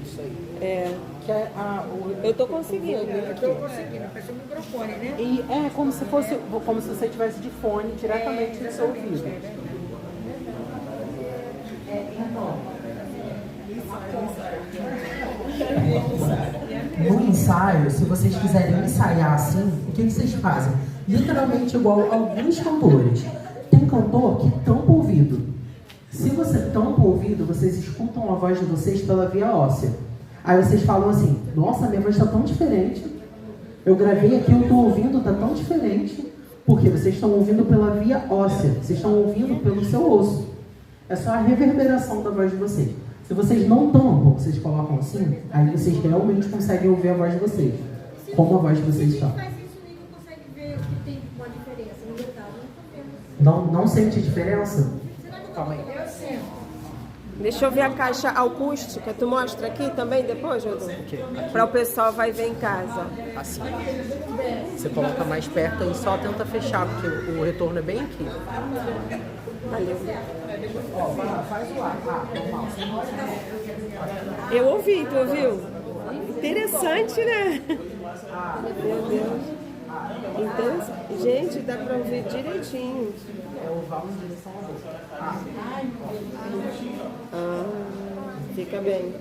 Isso aí. Que é Eu tô conseguindo. Eu estou conseguindo. Parece um microfone, né? E é como se você estivesse de fone diretamente no seu ouvido. No ensaio, se vocês quiserem ensaiar assim, o que vocês fazem? Literalmente igual alguns cantores. Tem cantor que tampa o ouvido. Se você tampa o ouvido, vocês escutam a voz de vocês pela via óssea. Aí vocês falam assim, nossa, minha voz está tão diferente. Eu gravei aqui, eu estou ouvindo, está tão diferente. Porque vocês estão ouvindo pela via óssea. Vocês estão ouvindo pelo seu osso. É só a reverberação da voz de vocês. Se vocês não tampam, vocês colocam assim, aí vocês realmente conseguem ouvir a voz de vocês. Como a voz de vocês está. Se faz isso, o Nico consegue ver que tem uma diferença no detalhe. Não tô vendo. Não sente diferença? Será que eu Calma aí. Eu sinto. Deixa eu ver a caixa acústica. Tu mostra aqui também depois, Jodô? Para o pessoal vai ver em casa. Assim. Você coloca mais perto e só tenta fechar, porque o retorno é bem aqui. Valeu. Ó, faz o ar. Normal. Eu ouvi, tu ouviu? Interessante, né? Meu Deus. Interessante. Gente, dá pra ouvir direitinho. É o valo em direção à boca. Fica bem.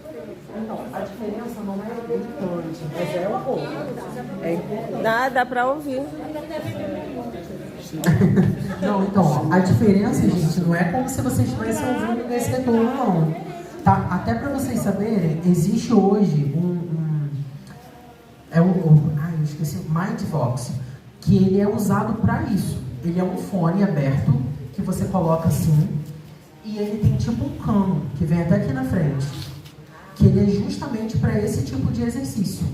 Não, a diferença não é gritante, mas é um pouco. É importante. Dá pra ouvir. Não, então, ó, a diferença, gente, não é como se vocês estivessem ouvindo nesse retorno, não. Tá? Até para vocês saberem, existe hoje eu esqueci, Mindvox, que ele é usado para isso. Ele é um fone aberto que você coloca assim e ele tem tipo um cano que vem até aqui na frente, que ele é justamente para esse tipo de exercício.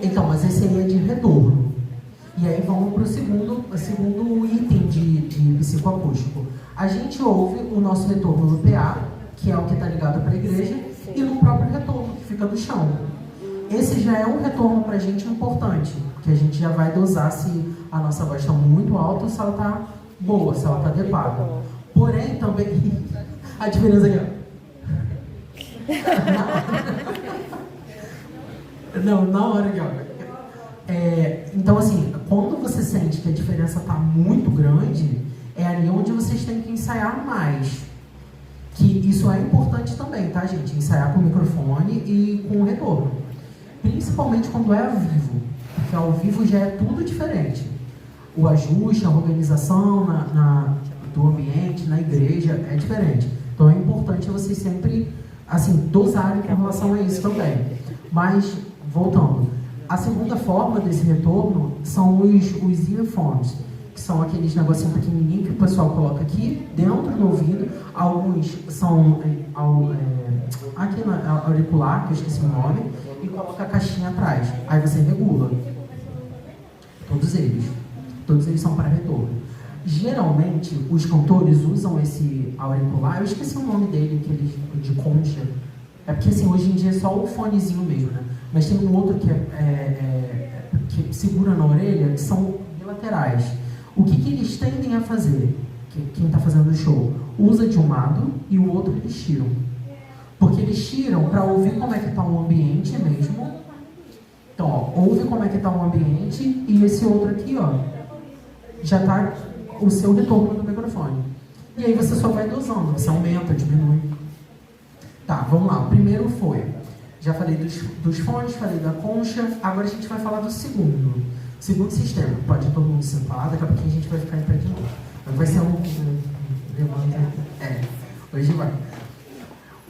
Então, mas esse aí é de retorno. E aí vamos para o segundo item de psicoacústico. A gente ouve o nosso retorno no PA, que é o que está ligado para a igreja, e no próprio retorno, que fica do chão. Esse já é um retorno para a gente importante, porque a gente já vai dosar se a nossa voz está muito alta ou se ela está boa, se ela está adequada. Porém, também... a diferença aqui, ó. Não, na hora aqui, ó. Então, assim, quando você sente que a diferença está muito grande, é ali onde vocês têm que ensaiar mais. Que isso é importante também, tá, gente? Ensaiar com o microfone e com o retorno. Principalmente quando é ao vivo. Porque ao vivo já é tudo diferente. O ajuste, a organização do ambiente, na igreja, é diferente. Então é importante vocês sempre, assim, dosarem com relação a isso também. Mas, voltando, a segunda forma desse retorno são os earphones, que são aqueles negocinhos pequenininhos que o pessoal coloca aqui dentro do ouvido. Alguns são aqui na auricular, que eu esqueci o nome, e coloca a caixinha atrás. Aí você regula. Todos eles são para retorno. Geralmente, os cantores usam esse auricular, eu esqueci o nome dele, aquele de concha. É porque, assim, hoje em dia é só o fonezinho mesmo, né? Mas tem um outro que segura na orelha, que são bilaterais. O que eles tendem a fazer? Quem está fazendo o show usa de um lado e o outro eles tiram. Porque eles tiram para ouvir como é que está o ambiente mesmo. Então, ó, ouve como é que está o ambiente e esse outro aqui, ó, já está o seu retorno do microfone. E aí você só vai dosando, você aumenta, diminui. Tá, vamos lá. O primeiro foi... Já falei dos fones, falei da concha, agora a gente vai falar do segundo sistema. Pode todo mundo sentar, daqui a pouquinho a gente vai ficar em pé de novo. Vai ser hoje vai.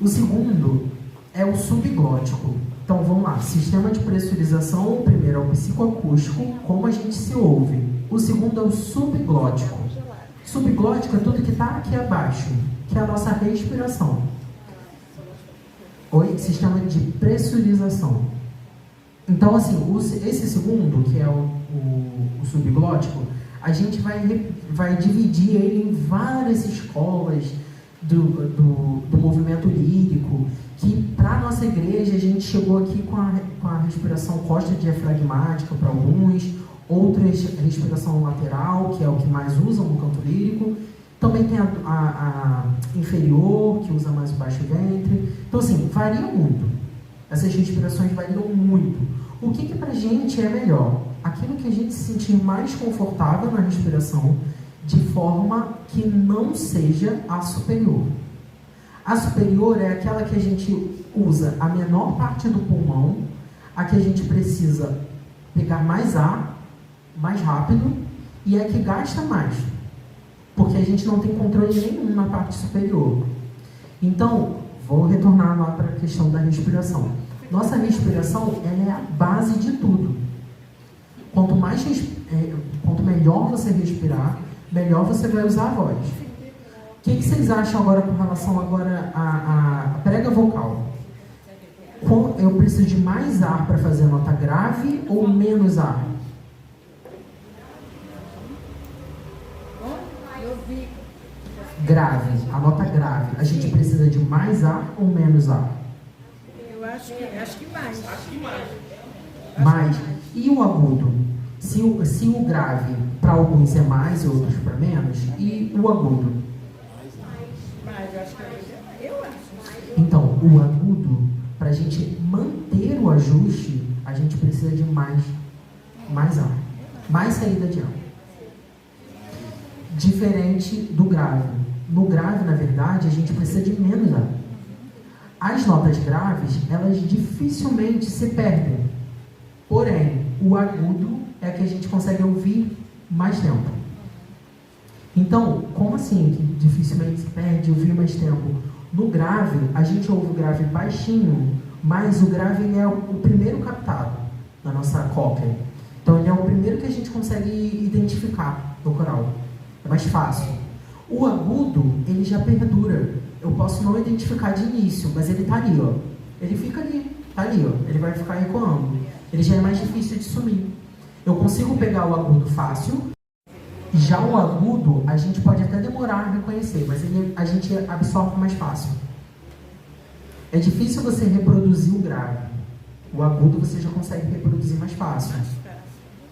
O segundo é o subglótico. Então vamos lá, sistema de pressurização, o primeiro é o psicoacústico, como a gente se ouve. O segundo é o subglótico. Subglótico é tudo que está aqui abaixo, que é a nossa respiração. Sistema de pressurização. Então, assim, esse segundo, que é o subglótico, a gente vai dividir ele em várias escolas do movimento lírico, que para a nossa igreja a gente chegou aqui com a respiração costa-diafragmática para alguns, outras respiração lateral, que é o que mais usam no canto lírico. Também tem a inferior, que usa mais o baixo ventre. Então, assim, varia muito. Essas respirações variam muito. O que pra gente é melhor? Aquilo que a gente se sentir mais confortável na respiração, de forma que não seja a superior. A superior é aquela que a gente usa a menor parte do pulmão, a que a gente precisa pegar mais ar, mais rápido, e é a que gasta mais. Porque a gente não tem controle nenhum na parte superior. Então, vou retornar lá para a questão da respiração. Nossa respiração, ela é a base de tudo. Quanto melhor você respirar, melhor você vai usar a voz. O que vocês acham agora com relação à prega vocal? Eu preciso de mais ar para fazer a nota grave ou menos ar? Grave, a nota grave. A gente precisa de mais ar ou menos ar? Eu acho que mais. Mais. E o agudo? Se o grave para alguns é mais e outros para menos, e o agudo? Mais, eu acho que eu acho. Então, o agudo, para a gente manter o ajuste, a gente precisa de mais ar, mais saída de ar. Diferente do grave. No grave, na verdade, a gente precisa de menos ar. As notas graves, elas dificilmente se perdem. Porém, o agudo é que a gente consegue ouvir mais tempo. Então, como assim? dificilmente se perde, ouvir mais tempo. No grave, a gente ouve o grave baixinho, mas o grave ele é o primeiro captado na nossa cóclea. Então ele é o primeiro que a gente consegue identificar no coral. É mais fácil. O agudo, ele já perdura. Eu posso não identificar de início, mas ele tá ali, ó. Ele fica ali, tá ali, ó. Ele vai ficar ecoando. Ele já é mais difícil de sumir. Eu consigo pegar o agudo fácil. Já o agudo, a gente pode até demorar a reconhecer, mas a gente absorve mais fácil. É difícil você reproduzir o grave. O agudo você já consegue reproduzir mais fácil.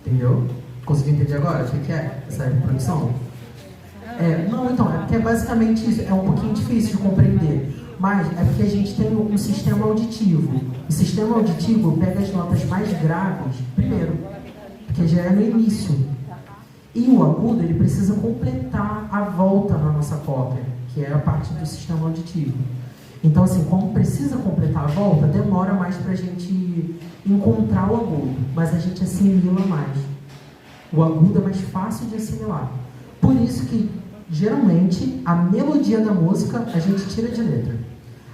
Entendeu? Conseguiu entender agora o que é essa reprodução? Não, então, é porque é basicamente isso. É um pouquinho difícil de compreender. Mas é porque a gente tem um sistema auditivo. O sistema auditivo pega as notas mais graves primeiro, porque já é no início. E o agudo, ele precisa completar a volta na nossa cóclea, que é a parte do sistema auditivo. Então, assim, como precisa completar a volta, demora mais para a gente encontrar o agudo, mas a gente assimila mais. O agudo é mais fácil de assimilar. Por isso que, geralmente, a melodia da música a gente tira de letra.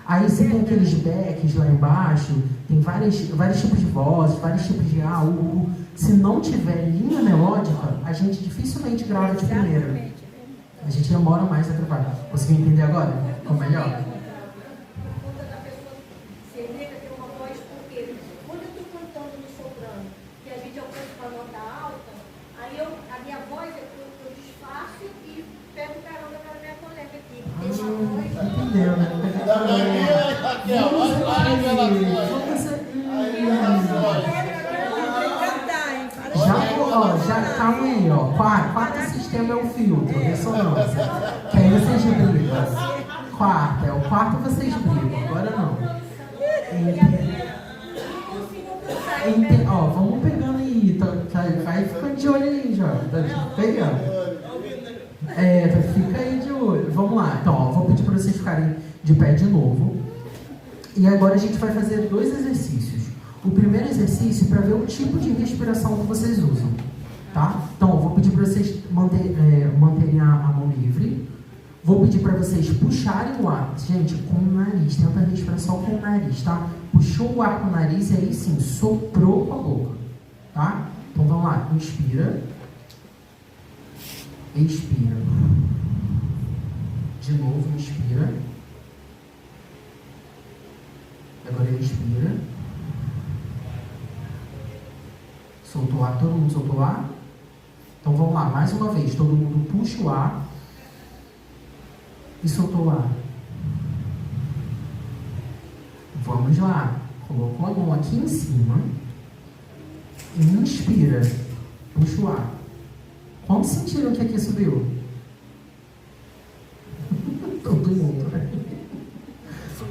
Aí você tem aqueles backs lá embaixo, tem vários tipos de vozes, vários tipos de se não tiver linha melódica, a gente dificilmente grava de primeira. A gente demora mais a gravar. Conseguiu entender agora? Ficou melhor? Entendeu, né? Já calma aí, ó. Quarto sistema é o filtro, ressonância. Que aí vocês brigam. O quarto vocês brigam, agora não. Vamos pegando aí, vai ficando de olho aí já. Tá pegando. Fica aí de olho. Vamos lá, então, vou pedir para vocês ficarem de pé de novo. E agora a gente vai fazer 2 exercícios. O primeiro exercício é para ver o tipo de respiração que vocês usam, tá? Então, eu vou pedir para vocês manterem a mão livre. Vou pedir para vocês puxarem o ar, gente, com o nariz. Tenta respirar só com o nariz, tá? Puxou o ar com o nariz e aí sim, soprou com a boca, tá? Então, vamos lá. Inspira. Expira. De novo, inspira. Agora expira. Soltou o ar. Todo mundo soltou o ar? Então vamos lá, mais uma vez. Todo mundo puxa o ar e soltou o ar. Vamos lá. Colocou a mão aqui em cima. Inspira. Puxa o ar. Quantos sentiram que aqui subiu? Todo mundo, né?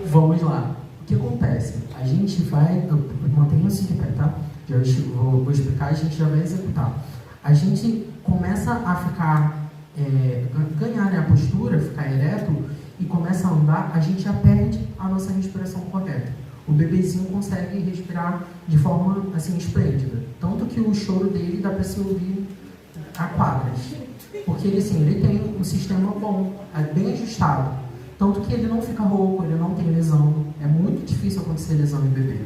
Vamos lá. O que acontece? A gente vai... Mantenha-se de pé, tá? Vou explicar e a gente já vai executar. A gente começa a ficar... ganhar, né, a postura, ficar ereto e começa a andar, a gente já perde a nossa respiração correta. O bebezinho consegue respirar de forma, assim, esplêndida. Tanto que o choro dele dá para se ouvir a quadras, porque ele, assim, ele tem um sistema bom, bem ajustado, tanto que ele não fica rouco, ele não tem lesão. É muito difícil acontecer lesão em bebê.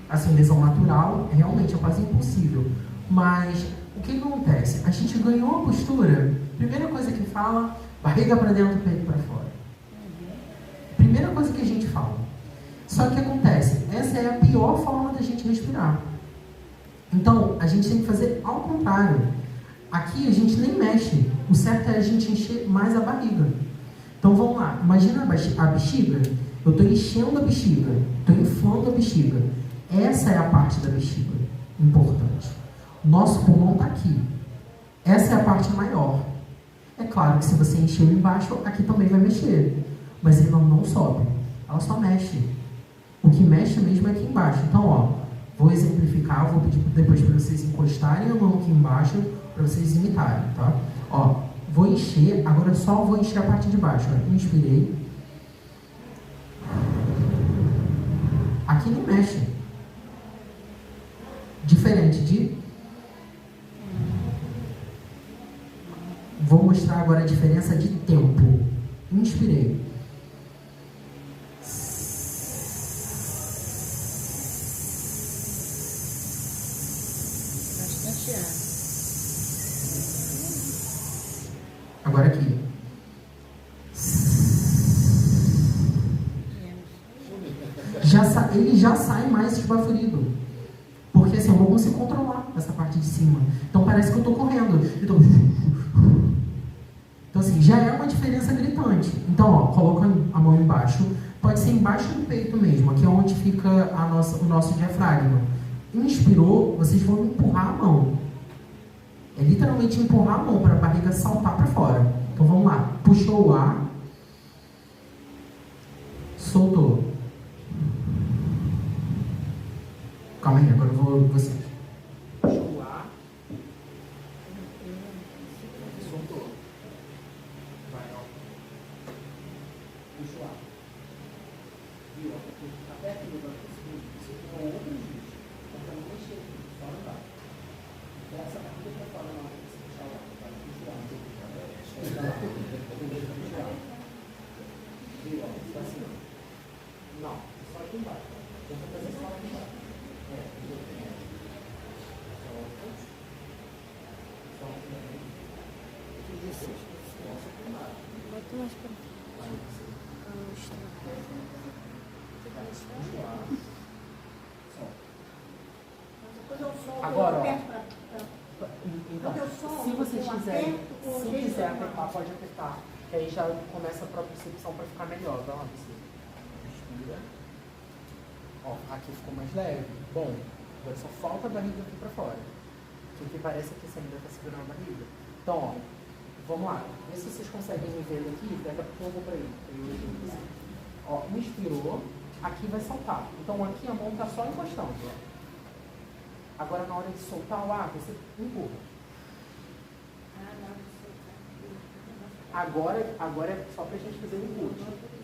Assim, lesão natural realmente é quase impossível, mas o que acontece? A gente ganhou a postura, primeira coisa que fala, barriga para dentro, peito para fora. Primeira coisa que a gente fala. Só que acontece, essa é a pior forma da gente respirar. Então, a gente tem que fazer ao contrário. Aqui a gente nem mexe. O certo é a gente encher mais a barriga. Então vamos lá. Imagina a bexiga. Eu estou enchendo a bexiga. Estou inflando a bexiga. Essa é a parte da bexiga importante. Nosso pulmão está aqui. Essa é a parte maior. É claro que se você encheu embaixo, aqui também vai mexer. Mas ele não sobe. Ela só mexe. O que mexe mesmo é aqui embaixo. Então, ó, vou exemplificar. Vou pedir depois para vocês encostarem a mão aqui embaixo para vocês imitarem, tá? Ó, vou encher, agora só vou encher a parte de baixo, ó. Inspirei. Aqui não mexe. Diferente de... Vou mostrar agora a diferença de tempo. Inspirei. Bastante ar. Agora aqui. Ele já sai mais esbaforido. Porque assim, eu não consigo controlar essa parte de cima. Então parece que eu estou correndo. Então assim, já é uma diferença gritante. Então, ó, coloca a mão embaixo. Pode ser embaixo do peito mesmo. Aqui é onde fica o nosso diafragma. Inspirou, vocês vão empurrar a mão. É literalmente empurrar a mão para a barriga saltar para fora. Então vamos lá. Puxou o ar. Soltou. Calma aí, agora eu vou você. Puxou o ar. Soltou. Vai, ó. Puxa o ar. Viu? Tá perto do banco. Isso é um outro ajuste. Então tá não mexer aqui, só andar. Essa barriga pra fora na hora que você puxar o ar. Puxa o ar. Puxa o ar. Viu? Ó, tá assim. Não, só aqui embaixo. Tenta fazer só aqui embaixo. Bota mais pra Agora, então, se vocês quiserem, se quiser apertar, pode apertar, que aí já começa a propriocepção para ficar melhor. Vai lá, você inspira. Ó, aqui ficou mais leve. Bom, agora só falta a barriga aqui para fora. O que parece que você ainda está segurando a barriga. Então, ó, vamos lá. Vê se vocês conseguem me ver daqui. Daqui a pouco eu vou para aí. Ó, inspirou. Aqui vai saltar. Então aqui a mão está só encostando. Ó. Agora na hora de soltar o ar, você empurra. Agora é só pra gente fazer o input.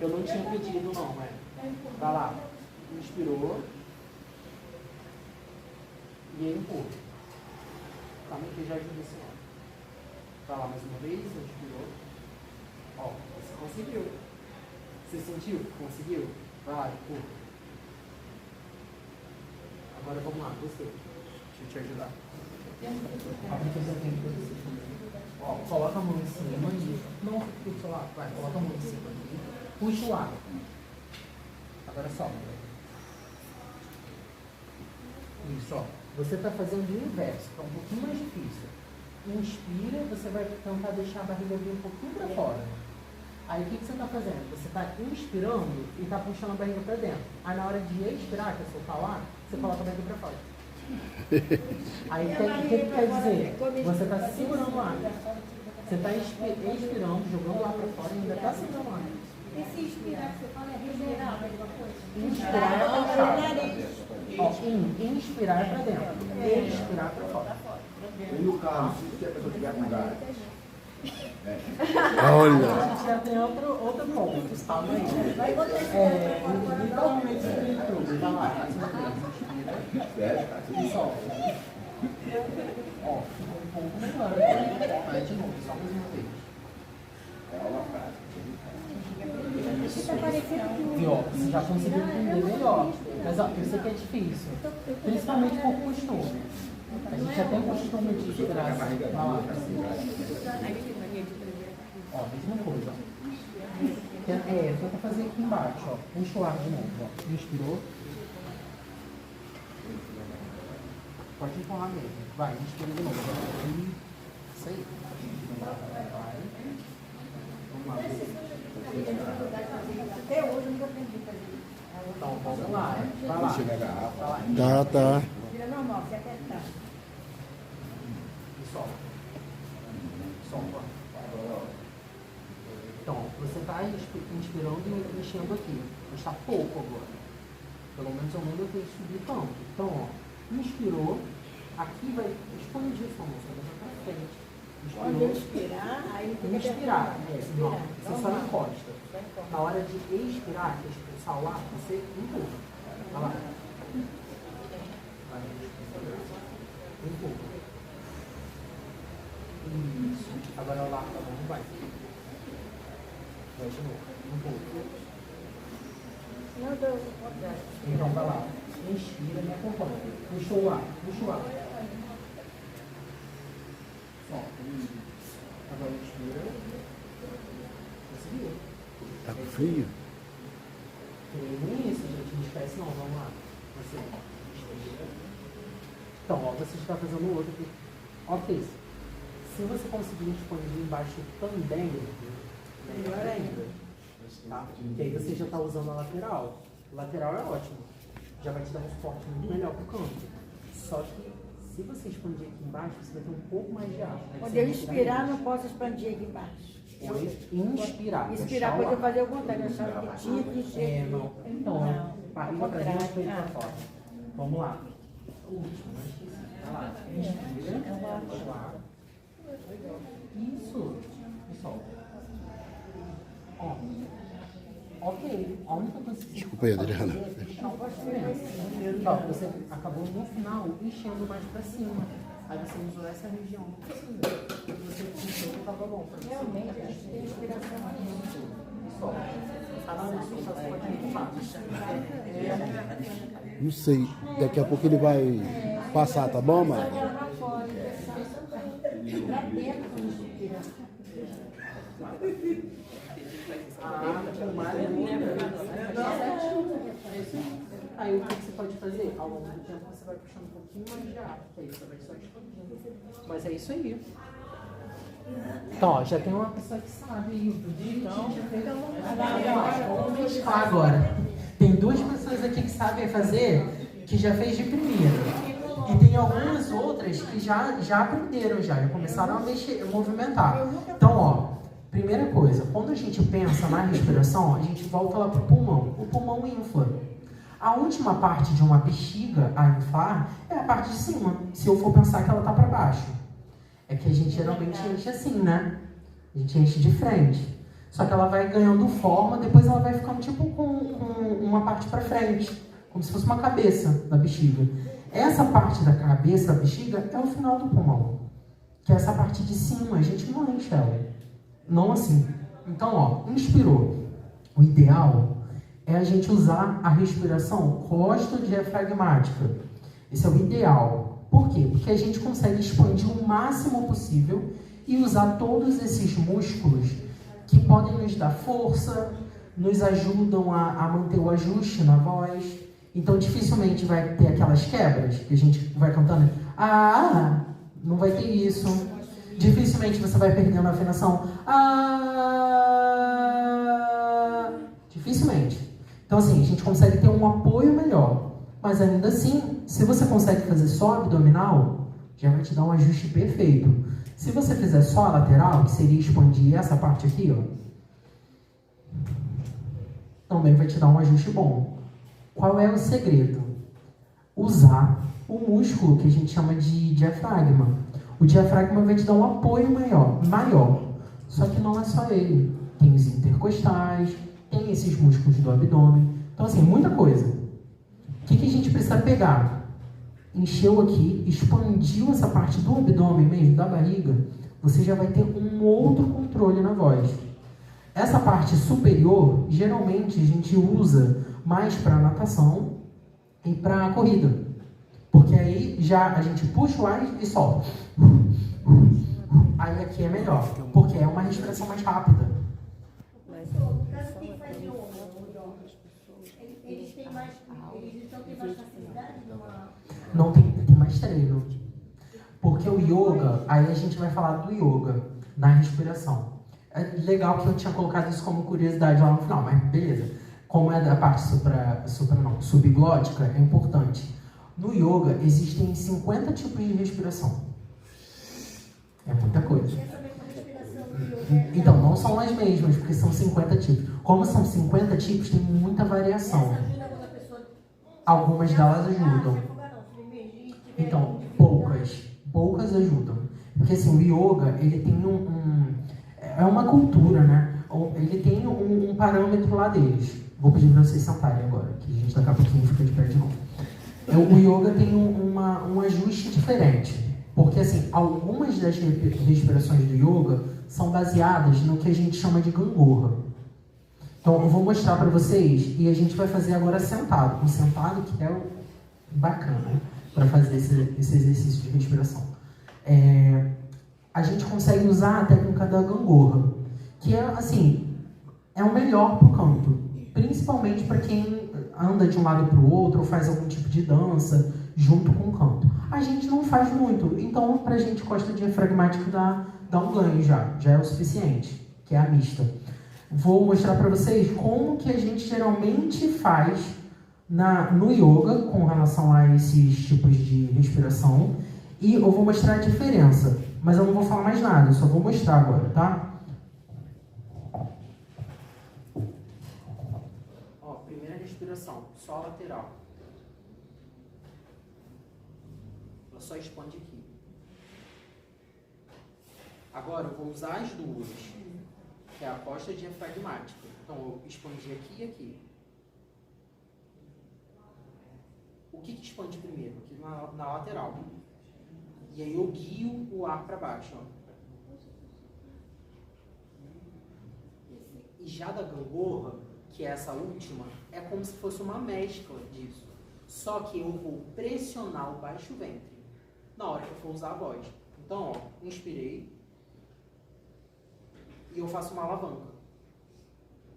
Eu não tinha pedido não, né? Vai lá. Inspirou. E aí empurra. Calma que já ajuda assim, ó. Vai lá mais uma vez, inspirou. Ó, você conseguiu. Você sentiu? Conseguiu? Vai lá, empurra. Agora vamos lá, você. Deixa eu te ajudar. Ó, coloca a mão em cima e não fica do seu lado. Vai, coloca a mão em cima aqui. Puxa o ar. Agora solta. Isso, ó. Você está fazendo o inverso, que é um pouquinho mais difícil. Inspira, você vai tentar deixar a barriga vir um pouquinho para fora. Aí o que você está fazendo? Você está inspirando e está puxando a barriga para dentro. Aí na hora de expirar, que é soltar o ar, você coloca a barriga para fora. Aí o que quer dizer? Você está segurando o ar. Você está expirando, jogando o ar para fora e ainda está segurando o ar. Esse inspirar que você fala é respirar alguma coisa? Inspirar é puxar. Ó, inspirar é para dentro. Expirar para fora. E no caso, se a pessoa tiver com gás? Olha! A gente já tem outro ponto, está aí. Literalmente tudo. Vai lá, faz uma vez. Inspira. E solta. Ó, ficou um pouco melhor. Vai de novo, só mais uma vez. É aula prática. Viu? Você já conseguiu entender melhor. Mas ó, eu sei que é difícil. Principalmente por costume. A gente já tem costume de esperar. Vai lá. Ó, mesma coisa. Tenta fazer aqui embaixo, ó. Puxa o ar de novo, ó. Inspirou. Pode empurrar mesmo. Vai, inspira de novo. Isso aí. Vai. Vamos lá. Até hoje eu nunca aprendi a fazer isso. Então, vamos lá. Vai lá. Chega a garrafa. Tá. Vira normal, se apertar. E solta. Solta. Então, você está inspirando e mexendo aqui. Mas está pouco agora. Pelo menos eu não devo subir tanto. Então, ó, inspirou. Aqui vai expandir sua mão. Você vai para frente. Quando inspirar, aí fica Inspirar. Não, você só encosta. Na hora de expirar, que é expulsar o ar, você empurra. Vai lá. Vai. Empurra. Isso. Agora o ar tá bom, vai. Vai de novo. Um pouco. Não deu vontade. Então vai lá. Inspira, me acompanha. Puxa o ar. Puxa o ar. Solta. Agora inspira. Conseguiu. Tá com frio? Tem isso, gente. Não esquece não. Vamos lá. Assim. Inspira. Então, ó, você está fazendo o outro aqui. Ok. Se você conseguir expandir embaixo também, melhor ainda. Tá? Porque aí você já está usando a lateral. Lateral é ótimo. Já vai te dar um suporte muito melhor pro canto. Só que se você expandir aqui embaixo, você vai ter um pouco mais de ar. Quando eu inspirar, não posso expandir aqui embaixo. Inspirar. Inspirar, pode eu fazer o contrário. Eu achava que tinha que encher. Não. Então, barriga pra dentro, peito pra fora. Vamos lá. Último, não esqueci. Vai lá. Inspira. Pode lá. Isso. E solta. Ó. Ok. A única coisa que Desculpa aí, Adriana. Ó, você acabou no final enchendo mais pra cima. Aí você usou essa região. Você encheu que tava bom. Realmente, tem inspiração aqui. Não sei. Daqui a pouco ele vai passar, tá bom, mãe? Aí o que você pode fazer? Ao longo do tempo você vai puxando um pouquinho mais de ar, que aí você vai só expandindo. Mas é isso aí. Então, ó, já tem uma pessoa que sabe aí. Vamos testar agora. Tem duas pessoas aqui que sabem fazer, que já fez de primeira. E tem algumas outras que já aprenderam, já começaram a mexer, a movimentar. Então, ó, primeira coisa, quando a gente pensa na respiração, a gente volta lá pro pulmão. O pulmão infla. A última parte de uma bexiga a inflar é a parte de cima, se eu for pensar que ela tá para baixo. É que a gente geralmente enche assim, né? A gente enche de frente. Só que ela vai ganhando forma, depois ela vai ficando tipo com uma parte para frente, como se fosse uma cabeça da bexiga. Essa parte da cabeça da bexiga é o final do pulmão, que é essa parte de cima, a gente não enche ela. Não assim. Então, ó, inspirou. O ideal é a gente usar a respiração costodiafragmática. Esse é o ideal. Por quê? Porque a gente consegue expandir o máximo possível e usar todos esses músculos que podem nos dar força, nos ajudam a manter o ajuste na voz. Então, dificilmente vai ter aquelas quebras que a gente vai cantando. Não vai ter isso. Dificilmente você vai perdendo a afinação. Dificilmente. Então, assim, a gente consegue ter um apoio melhor. Mas ainda assim, se você consegue fazer só abdominal, já vai te dar um ajuste perfeito. Se você fizer só a lateral, que seria expandir essa parte aqui, ó, também vai te dar um ajuste bom. Qual é o segredo? Usar o músculo que a gente chama de diafragma. O diafragma vai te dar um apoio maior. Só que não é só ele. Tem os intercostais, tem esses músculos do abdômen. Então, assim, muita coisa. O que a gente precisa pegar? Encheu aqui, expandiu essa parte do abdômen mesmo, da barriga, você já vai ter um outro controle na voz. Essa parte superior, geralmente a gente usa mais para natação e para corrida. Porque aí já a gente puxa o ar e solta. Aí aqui é melhor, porque é uma respiração mais rápida. No caso, quem faz yoga, eles têm mais, eles então têm mais facilidade numa... Não tem mais treino. Porque o yoga, aí a gente vai falar do yoga, na respiração. É legal que eu tinha colocado isso como curiosidade lá no final, mas beleza. Como é da parte subglótica, é importante. No yoga, existem 50 tipos de respiração. É muita coisa. Então, não são as mesmas, porque são 50 tipos. Como são 50 tipos, tem muita variação. Algumas delas ajudam. Então, poucas ajudam. Porque assim, o yoga, ele tem é uma cultura, né? Ele tem um parâmetro lá deles. Vou pedir para vocês sentarem agora, que a gente daqui a pouquinho fica de pé de novo. O yoga tem um ajuste diferente. Porque assim, algumas das respirações do yoga são baseadas no que a gente chama de gangorra. Então, eu vou mostrar para vocês e a gente vai fazer agora sentado. Um sentado que é o bacana para fazer esse exercício de respiração. A gente consegue usar a técnica da gangorra, que é, assim, é o melhor para o canto. Principalmente para quem anda de um lado para o outro ou faz algum tipo de dança junto com o canto. A gente não faz muito, então para a gente costa diafragmática dá um ganho já é o suficiente, que é a mista. Vou mostrar para vocês como que a gente geralmente faz no yoga com relação a esses tipos de respiração e eu vou mostrar a diferença, mas eu não vou falar mais nada, eu só vou mostrar agora, tá? Primeira respiração, só lateral. Ela só expande aqui. Agora eu vou usar as duas, que é a costa diafragmática. Então eu expandi aqui e aqui. O que expande primeiro? Aqui na lateral. E aí eu guio o ar para baixo. Ó. E já da gangorra, que é essa última, é como se fosse uma mescla disso. Só que eu vou pressionar o baixo ventre na hora que eu for usar a voz. Então, ó, inspirei e eu faço uma alavanca.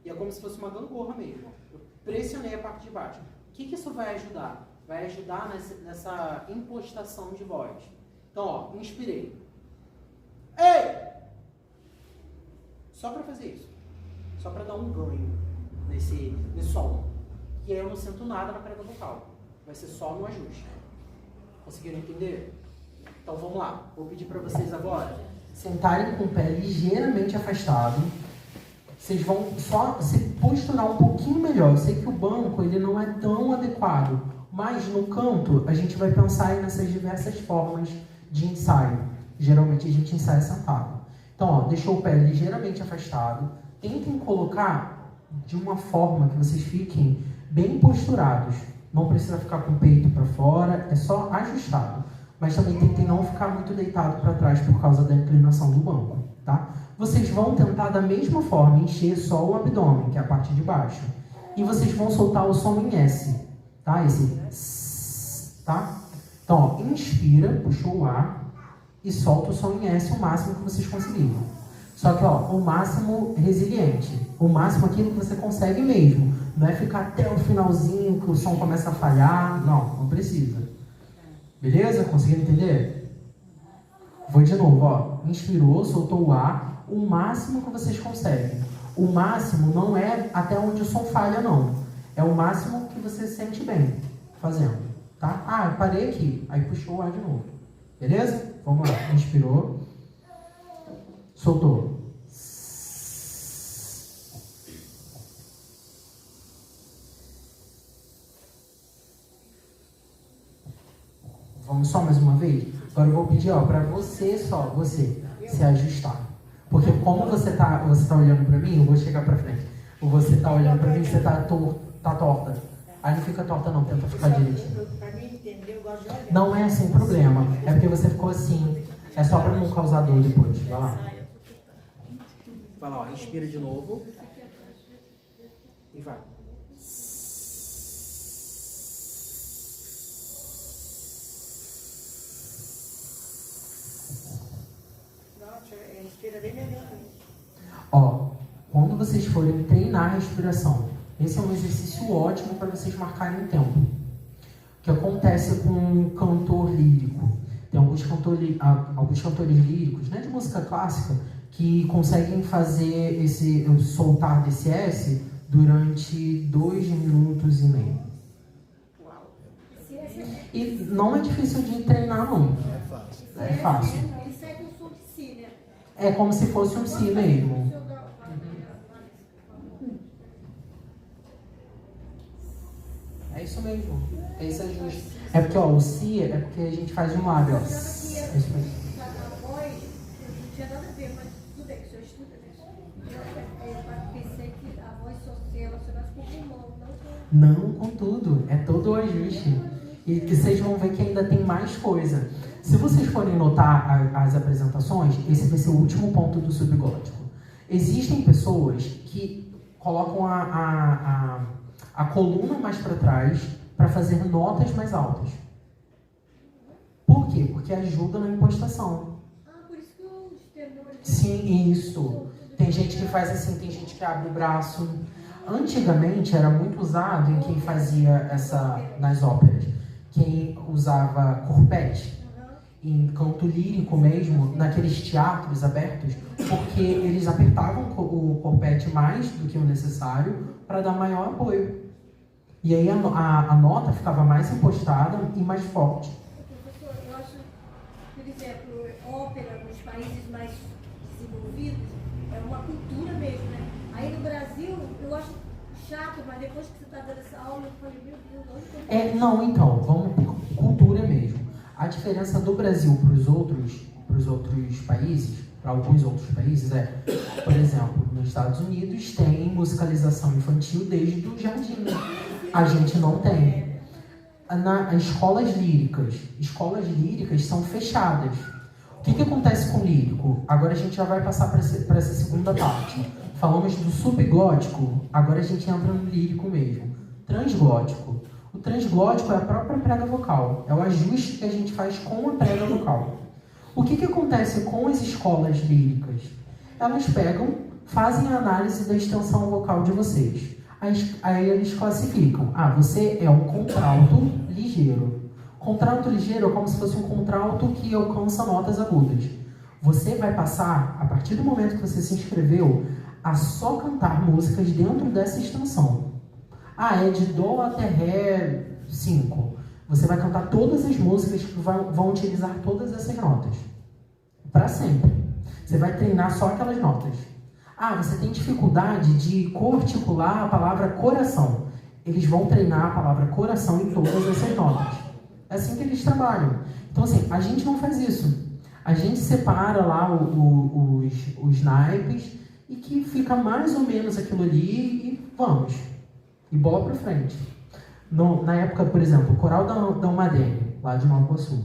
E é como se fosse uma gangorra mesmo. Eu pressionei a parte de baixo. O que isso vai ajudar? Vai ajudar nessa impostação de voz. Então, ó, inspirei. Ei! Só para fazer isso. Só para dar um ganho nesse som. E aí eu não sinto nada na prega vocal. Vai ser só no ajuste. Conseguiram entender? Então vamos lá. Vou pedir para vocês agora sentarem com o pé ligeiramente afastado. Vocês vão só se posturar um pouquinho melhor. Eu sei que o banco ele não é tão adequado, mas no canto a gente vai pensar nessas diversas formas de ensaio. Geralmente a gente ensaia sentado. Então, ó, deixou o pé ligeiramente afastado. Tentem colocar de uma forma que vocês fiquem bem posturados. Não precisa ficar com o peito para fora, é só ajustado. Mas também tentem não ficar muito deitado para trás por causa da inclinação do banco, tá? Vocês vão tentar da mesma forma encher só o abdômen, que é a parte de baixo. E vocês vão soltar o som em S, tá? Esse S, tá? Então, ó, inspira, puxou o ar e solta o som em S o máximo que vocês conseguirem. Só que, ó, o máximo resiliente. O máximo aquilo que você consegue mesmo. Não é ficar até o finalzinho que o som começa a falhar. Não precisa. Beleza? Conseguiram entender? Vou de novo, ó. Inspirou, soltou o ar. O máximo que vocês conseguem. O máximo não é até onde o som falha, não. É o máximo que você se sente bem fazendo, tá? Ah, eu parei aqui. Aí puxou o ar de novo. Beleza? Vamos lá. Inspirou. Soltou. Vamos só mais uma vez? Agora eu vou pedir, ó, para você se ajustar. Porque como você tá olhando para mim, eu vou chegar para frente. Ou você tá olhando para mim, você tá torta. Aí não fica torta não, tenta ficar direitinho. Não é sem problema. É porque você ficou assim. É só para não causar dor depois. Vai lá. Vai lá, ó, respira de novo. E vai. Respira bem melhor. Ó, quando vocês forem treinar a respiração, esse é um exercício ótimo para vocês marcarem o tempo. O que acontece com um cantor lírico? Tem alguns cantores líricos, né, de música clássica, que conseguem fazer esse soltar desse S durante 2 minutos e meio. E não é difícil de treinar, não. É fácil. Isso é com som de si, né? É como se fosse um si mesmo. É isso mesmo. É isso ajuste. É porque, ó, o si é porque a gente faz de um lado, ó. É isso mesmo. A voz, não tinha nada a ver, mas tudo bem que o senhor estuda, né? Eu pensei que a voz só se relacionasse com o pulmão, não com tudo. É todo o ajuste. E que vocês vão ver que ainda tem mais coisa. Se vocês forem notar as apresentações, esse vai ser o último ponto do subglótico. Existem pessoas que colocam a coluna mais para trás para fazer notas mais altas. Por quê? Porque ajuda na impostação. Por isso que os tenores... Sim, isso. Tem gente que faz assim, tem gente que abre o braço. Antigamente era muito usado em quem fazia nas óperas. Quem usava corpete, em canto lírico mesmo, naqueles teatros abertos, porque eles apertavam o corpete mais do que o necessário para dar maior apoio. E aí a nota ficava mais impostada e mais forte. Professor, eu acho, por exemplo, ópera nos países mais desenvolvidos é uma cultura mesmo, né? Aí no Brasil, eu acho chato, mas depois que você está dando essa aula, eu falei, meu Deus, onde que Não, então, vamos por cultura mesmo. A diferença do Brasil para os outros países, para alguns outros países, por exemplo, nos Estados Unidos tem musicalização infantil desde o jardim. A gente não tem. Escolas líricas são fechadas. O que acontece com o lírico? Agora a gente já vai passar para essa segunda parte. Falamos do subglótico, agora a gente entra no lírico mesmo. Transglótico. O transglótico é a própria prega vocal. É o ajuste que a gente faz com a prega vocal. O que acontece com as escolas líricas? Elas pegam, fazem a análise da extensão vocal de vocês. Aí eles classificam. Você é um contralto ligeiro. Contralto ligeiro é como se fosse um contralto que alcança notas agudas. Você vai passar, a partir do momento que você se inscreveu, a só cantar músicas dentro dessa extensão. É de Dó até Ré 5. Você vai cantar todas as músicas que vão utilizar todas essas notas. Para sempre. Você vai treinar só aquelas notas. Você tem dificuldade de coarticular a palavra coração. Eles vão treinar a palavra coração em todas essas notas. É assim que eles trabalham. Então, assim, a gente não faz isso. A gente separa lá os naipes e que fica mais ou menos aquilo ali e vamos. E bola pra frente. Na época, por exemplo, o coral da Umadene, lá de Nova Iguaçu.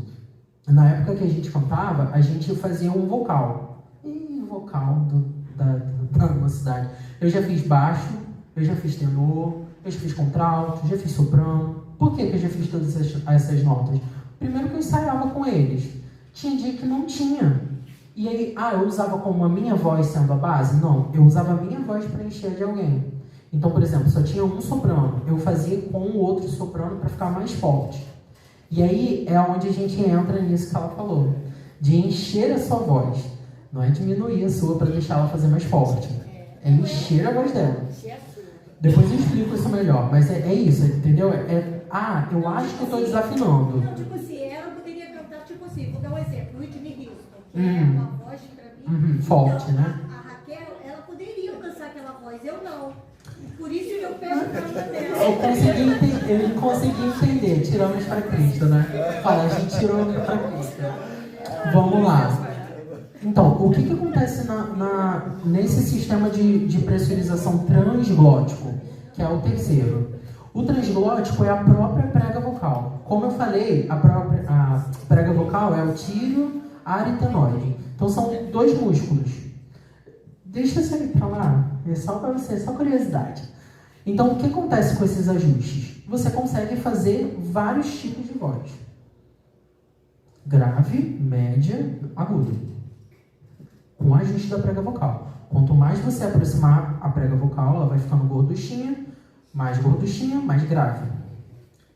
Na época que a gente cantava, a gente fazia um vocal. E vocal da nossa cidade. Eu já fiz baixo, eu já fiz tenor, eu já fiz contralto, já fiz soprano. Por que eu já fiz todas essas notas? Primeiro que eu ensaiava com eles. Tinha dia que não tinha. E aí, eu usava como a minha voz sendo a base? Não, eu usava a minha voz para encher de alguém. Então, por exemplo, só tinha um soprano. Eu fazia com o outro soprano para ficar mais forte. E aí é onde a gente entra nisso que ela falou. De encher a sua voz. Não é diminuir a sua para deixar ela fazer mais forte. É encher a voz dela. Depois eu explico isso melhor. Mas é isso, entendeu? Eu acho que eu estou desafinando. Não, tipo assim, ela poderia cantar, tipo assim, vou dar um exemplo. Whitney Houston, que é uma voz para mim. Forte, então, né? A Raquel, ela poderia alcançar aquela voz, eu não. Por isso que eu pego a casa dela. Eu consegui entender. Tiramos para Cristo, né? Fala, a gente tirou para Cristo. Vamos lá. Então, o que acontece nesse sistema de pressurização transglótico, que é o terceiro? O transglótico é a própria prega vocal. Como eu falei, a prega vocal é o tírio, ar e tenoide. Então, são dois músculos. Deixa eu sair para lá. É só para você, só curiosidade. Então, o que acontece com esses ajustes? Você consegue fazer vários tipos de voz. Grave, média, agudo. Com o ajuste da prega vocal. Quanto mais você aproximar a prega vocal, ela vai ficando gorduchinha, mais grave.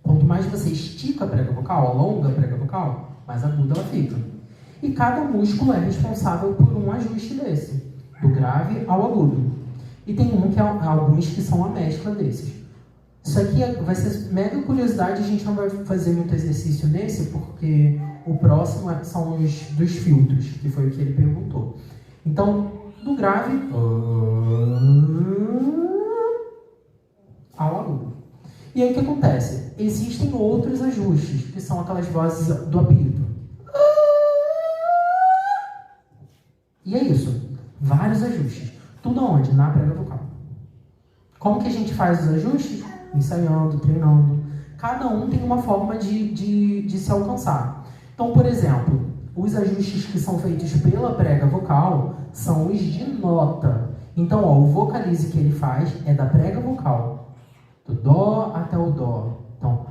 Quanto mais você estica a prega vocal, alonga a prega vocal, mais aguda ela fica. E cada músculo é responsável por um ajuste desse, do grave ao agudo. E tem alguns que são a mescla desses. Isso aqui vai ser mega curiosidade, a gente não vai fazer muito exercício nesse, porque o próximo são os dos filtros, que foi o que ele perguntou. Então, do grave ao agudo. E aí o que acontece? Existem outros ajustes, que são aquelas vozes do apito. E é isso. Vários ajustes. Tudo onde? Na prega vocal. Como que a gente faz os ajustes? Ensaiando, treinando. Cada um tem uma forma de se alcançar. Então, por exemplo, os ajustes que são feitos pela prega vocal são os de nota. Então, ó, o vocalize que ele faz é da prega vocal, do dó até o dó. Então,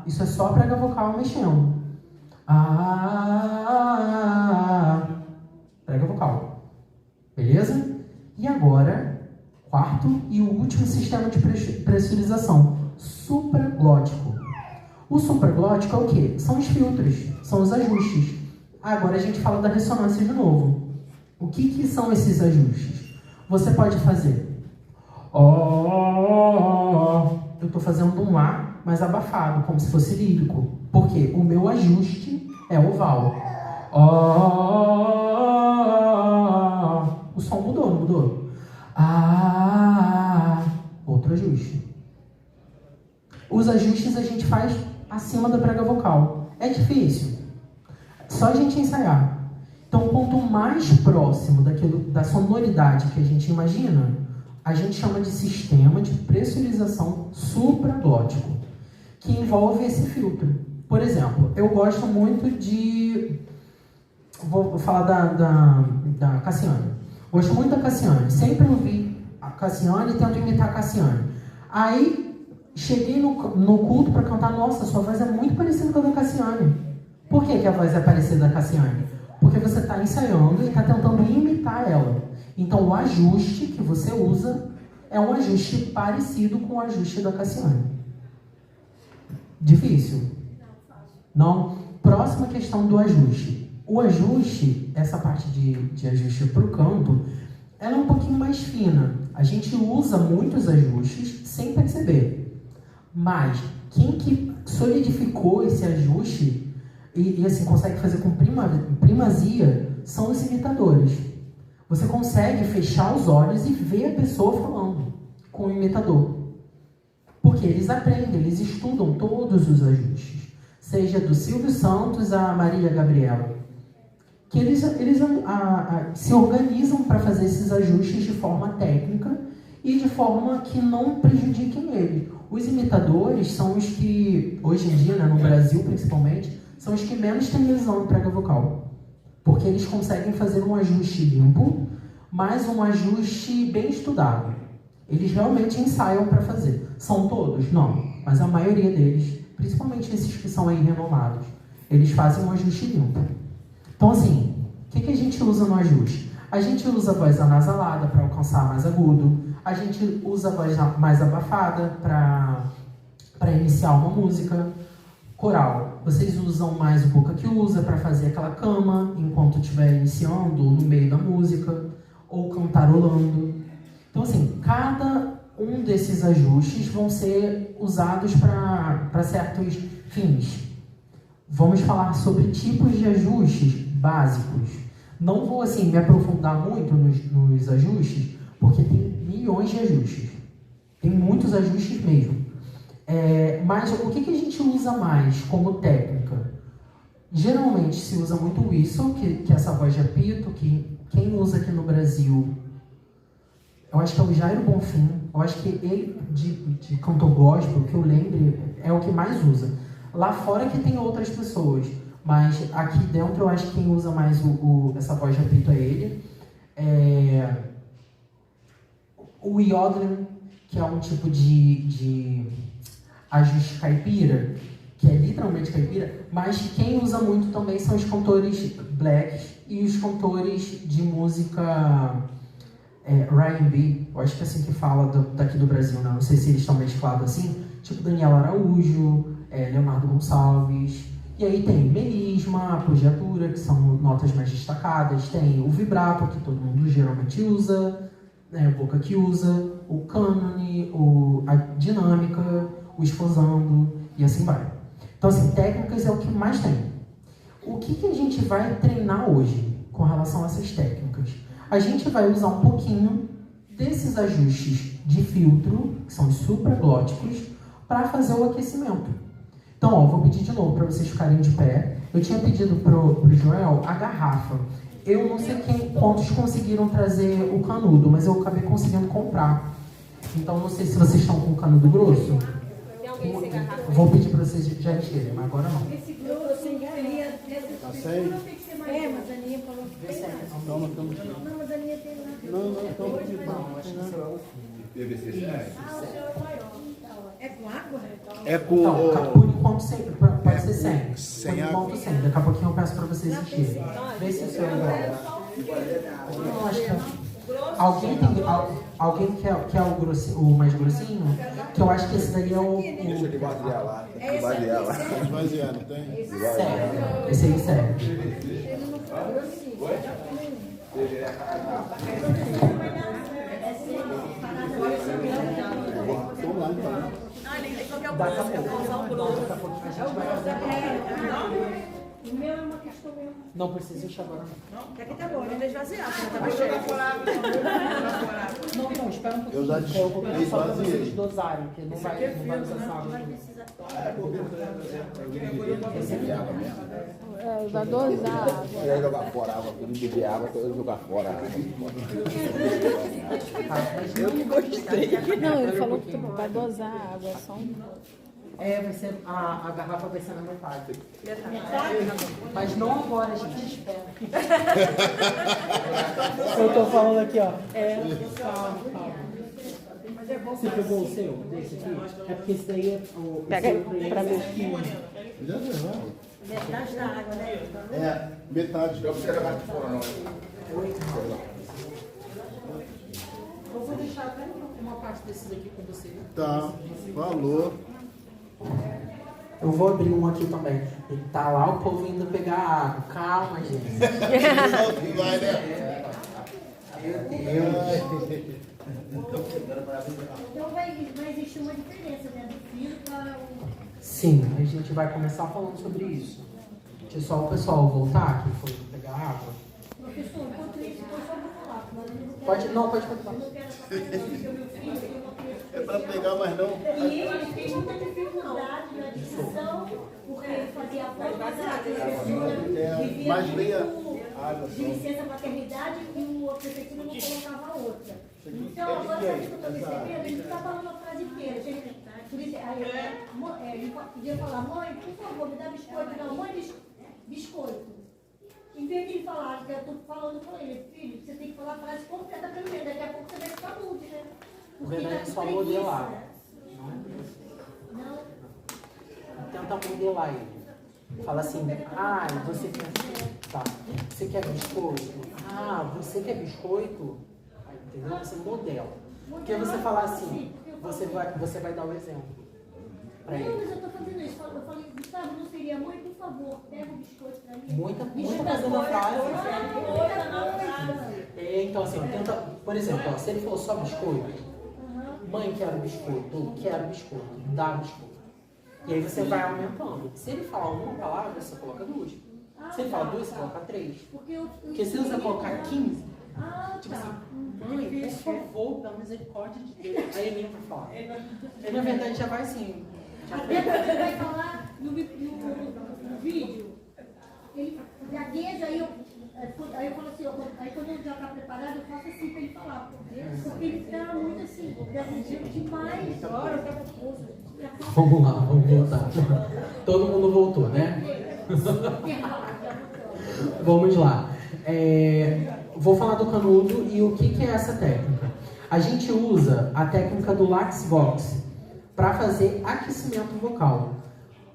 isso é só a prega vocal mexendo. Prega vocal. Beleza? E agora, quarto e o último sistema de pressurização, supraglótico. O supraglótico é o quê? São os filtros, são os ajustes. Agora a gente fala da ressonância de novo. O que são esses ajustes? Você pode fazer eu estou fazendo um A mais abafado, como se fosse lírico. Porque o meu ajuste é oval. O som mudou, não mudou? Outro ajuste. Os ajustes a gente faz acima da prega vocal. É difícil. Só a gente ensaiar. Então, quanto mais próximo da sonoridade que a gente imagina, a gente chama de sistema de pressurização supraglótico, que envolve esse filtro. Por exemplo, eu gosto muito de... Vou falar da Cassiane. Gosto muito da Cassiane. Sempre ouvi a Cassiane e tento imitar a Cassiane. Aí, cheguei no culto para cantar. Nossa, sua voz é muito parecida com a da Cassiane. Por que a voz é parecida da Cassiane? Porque você está ensaiando e está tentando imitar ela. Então, o ajuste que você usa é um ajuste parecido com o ajuste da Cassiane. Difícil? Não? Próxima questão do ajuste. O ajuste, essa parte de ajuste para o canto, ela é um pouquinho mais fina. A gente usa muitos ajustes sem perceber. Mas, quem que solidificou esse ajuste e assim, consegue fazer com primazia são os imitadores. Você consegue fechar os olhos e ver a pessoa falando com o imitador. Porque eles aprendem, eles estudam todos os ajustes. Seja do Silvio Santos a Marília Gabriela. Que eles se organizam para fazer esses ajustes de forma técnica e de forma que não prejudiquem ele. Os imitadores são os que, hoje em dia, né, no Brasil principalmente, são os que menos têm lesão de prega vocal. Porque eles conseguem fazer um ajuste limpo, mas um ajuste bem estudado. Eles realmente ensaiam para fazer. São todos? Não. Mas a maioria deles, principalmente esses que são aí renomados, eles fazem um ajuste limpo. Então, assim, o que a gente usa no ajuste? A gente usa a voz anasalada para alcançar mais agudo. A gente usa a voz mais abafada para iniciar uma música. Coral, vocês usam mais o boca que usa para fazer aquela cama enquanto estiver iniciando no meio da música, ou cantarolando. Então, assim, cada um desses ajustes vão ser usados para certos fins. Vamos falar sobre tipos de ajustes básicos. Não vou, assim, me aprofundar muito nos ajustes, porque tem milhões de ajustes. Tem muitos ajustes mesmo. Mas o que a gente usa mais como técnica? Geralmente se usa muito o whistle, que é essa voz de apito, que quem usa aqui no Brasil, eu acho que é o Jairo Bonfim. Eu acho que ele, de cantor gospel, que eu lembre, é o que mais usa. Lá fora que tem outras pessoas, mas aqui dentro eu acho que quem usa mais essa voz de apito é ele. O yodeling, que é um tipo de ajuste caipira, que é literalmente caipira, mas quem usa muito também são os cantores black e os cantores de música R&B, eu acho que é assim que fala daqui do Brasil, né? Não sei se eles estão mesclados assim, tipo Daniel Araújo, Leonardo Gonçalves, e aí tem melisma, apogiatura, que são notas mais destacadas, tem o vibrato, que todo mundo geralmente usa, né? O boca que usa, o cânone, a dinâmica, o esfosando, e assim vai. Então, assim, técnicas é o que mais tem. O que a gente vai treinar hoje com relação a essas técnicas? A gente vai usar um pouquinho desses ajustes de filtro, que são os supraglóticos, para fazer o aquecimento. Então, ó, vou pedir de novo para vocês ficarem de pé. Eu tinha pedido pro Joel a garrafa. Eu não sei quantos conseguiram trazer o canudo, mas eu acabei conseguindo comprar. Então, não sei se vocês estão com o canudo grosso. Vou pedir para vocês já encherem, mas agora não. Esse grosso, Tá sem? É, mas a Aninha falou que tem lá. Calma, estamos. Não, mas a Aninha tem lá. Não, estamos aqui. PVC 10. Ah, o senhor é maior. É com água? É com. Então, por enquanto sempre, pode ser 100. Sem Por água. enquanto 100. Daqui a pouquinho eu peço pra vocês encherem. Vê se o senhor não acho que alguém quer o mais grossinho? Que eu acho que esse daí é o Deixa eu esvaziar lá. Esvaziar lá. Esvaziar, não tem? sério. Esse aí serve. Vamos lá, então. Daqui a pouco a gente vai fazer. O meu é uma questão mesmo. Não precisa encher agora. Aqui tá bom, não esvaziar, já tava cheio. Não, espera um pouquinho. Eu já Eu vou pedir só pra esvaziei. vocês dosarem, porque não vai usar essa água. Vai dosar. Eu ia jogar fora a água, eu não beber água, eu ia jogar fora a água. Eu que gostei. Não, ele falou que vai dosar a água, é só um. Vai ser, a garrafa vai ser na metade. Mas não agora, gente, espera. Eu tô falando aqui, ó. Calma. Você pegou o seu, desse aqui? É porque esse daí é o... Pega aí, pra mim. Já levou. Metade da água, né? É, metade. Eu não quero jogar fora, não. Eu vou deixar até uma parte desse daqui com você. Tá, falou. Eu vou abrir um aqui também. E tá lá o povo indo pegar água. Calma, gente. Vai, né? Meu Deus. Então vai existir uma diferença, né? Do fio para o. Sim, a gente vai começar falando sobre isso. Deixa só o pessoal voltar, que foi pegar água. Professor, enquanto isso, eu só vou falar. Pode continuar. Eu não quero essa coisa, porque o meu filho tem uma criança. É pra pegar, mas não. E ele tem muita dificuldade na dicção, porque ele fazia a prova da professora, vivia Mas leia muito água de só. licença maternidade e a prefeitura não colocava outra. Então, agora, sabe o que eu estou percebendo? Ele não está falando a frase inteira. Por isso, aí, ele podia falar, mãe, por favor, me dá biscoito. Não, mãe, biscoito. Em vez de ele falar, que eu estou falando com ele, filho, você tem que falar a frase completa primeiro, daqui a pouco você vai ficar mudo, né? O verdade é só modelar. Não. Tenta modelar ele. Fala assim, você quer. Tá. Você quer biscoito? Você quer biscoito? Entendeu? Você modela. Porque você falar assim, você vai dar o exemplo. Pra Não, ele. mas eu estou fazendo isso. Eu falei, Gustavo, não seria mãe, por favor, pega o biscoito pra mim. Muita coisa na frase. frase. Então assim, tenta. Por exemplo, ó, se ele falou só biscoito, mãe quero biscoito, ou quero biscoito, dá biscoito. E aí você vai aumentando. Se ele falar uma palavra, você coloca duas. Se ele falar duas, você coloca três. Porque se você colocar 15, tipo assim, mãe, por favor, pela misericórdia de Deus. Aí ele vai falar. Ele na verdade já vai assim. Até porque você vai falar no vídeo, ele gagueja, aí eu falo assim, aí quando ele já está preparado, eu faço assim para ele falar. Porque ele está muito assim, gaguejando demais. Vamos lá, vamos voltar. Todo mundo voltou, né? Vamos lá. Vou falar do canudo e o que é essa técnica. A gente usa a técnica do Laxvox para fazer aquecimento vocal.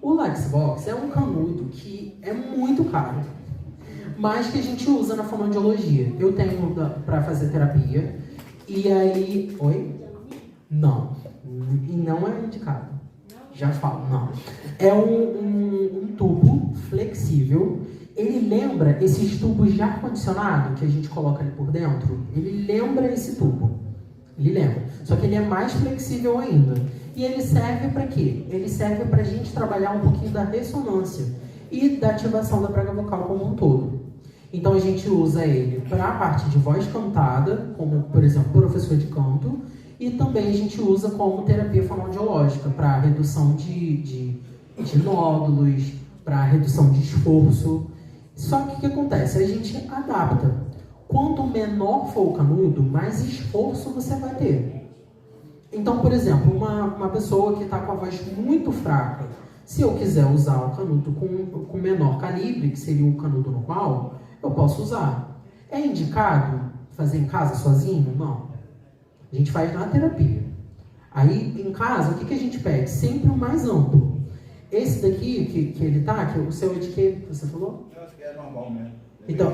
O Laxvox é um canudo que é muito caro, mas que a gente usa na fonoaudiologia. Eu tenho para fazer terapia e aí... Oi? Não. E não é indicado. Já falo, não. É um tubo flexível. Ele lembra esses tubos de ar-condicionado que a gente coloca ali por dentro? Ele lembra esse tubo. Ele lembra. Só que ele é mais flexível ainda. E ele serve para quê? Ele serve para a gente trabalhar um pouquinho da ressonância e da ativação da prega vocal como um todo. Então a gente usa ele para a parte de voz cantada, como por exemplo professor de canto, e também a gente usa como terapia fonoaudiológica para redução de nódulos, para redução de esforço. Só que o que acontece? A gente adapta. Quanto menor for o canudo, mais esforço você vai ter. Então, por exemplo, uma pessoa que está com a voz muito fraca, Se eu quiser usar o canudo com menor calibre, que seria o canudo normal, eu posso usar. É indicado fazer em casa sozinho? Não. A gente faz na terapia. Aí, em casa, o que a gente pede? Sempre o mais amplo. Esse daqui, que ele tá, que o seu é de que você falou? Eu acho que é normal mesmo. Então,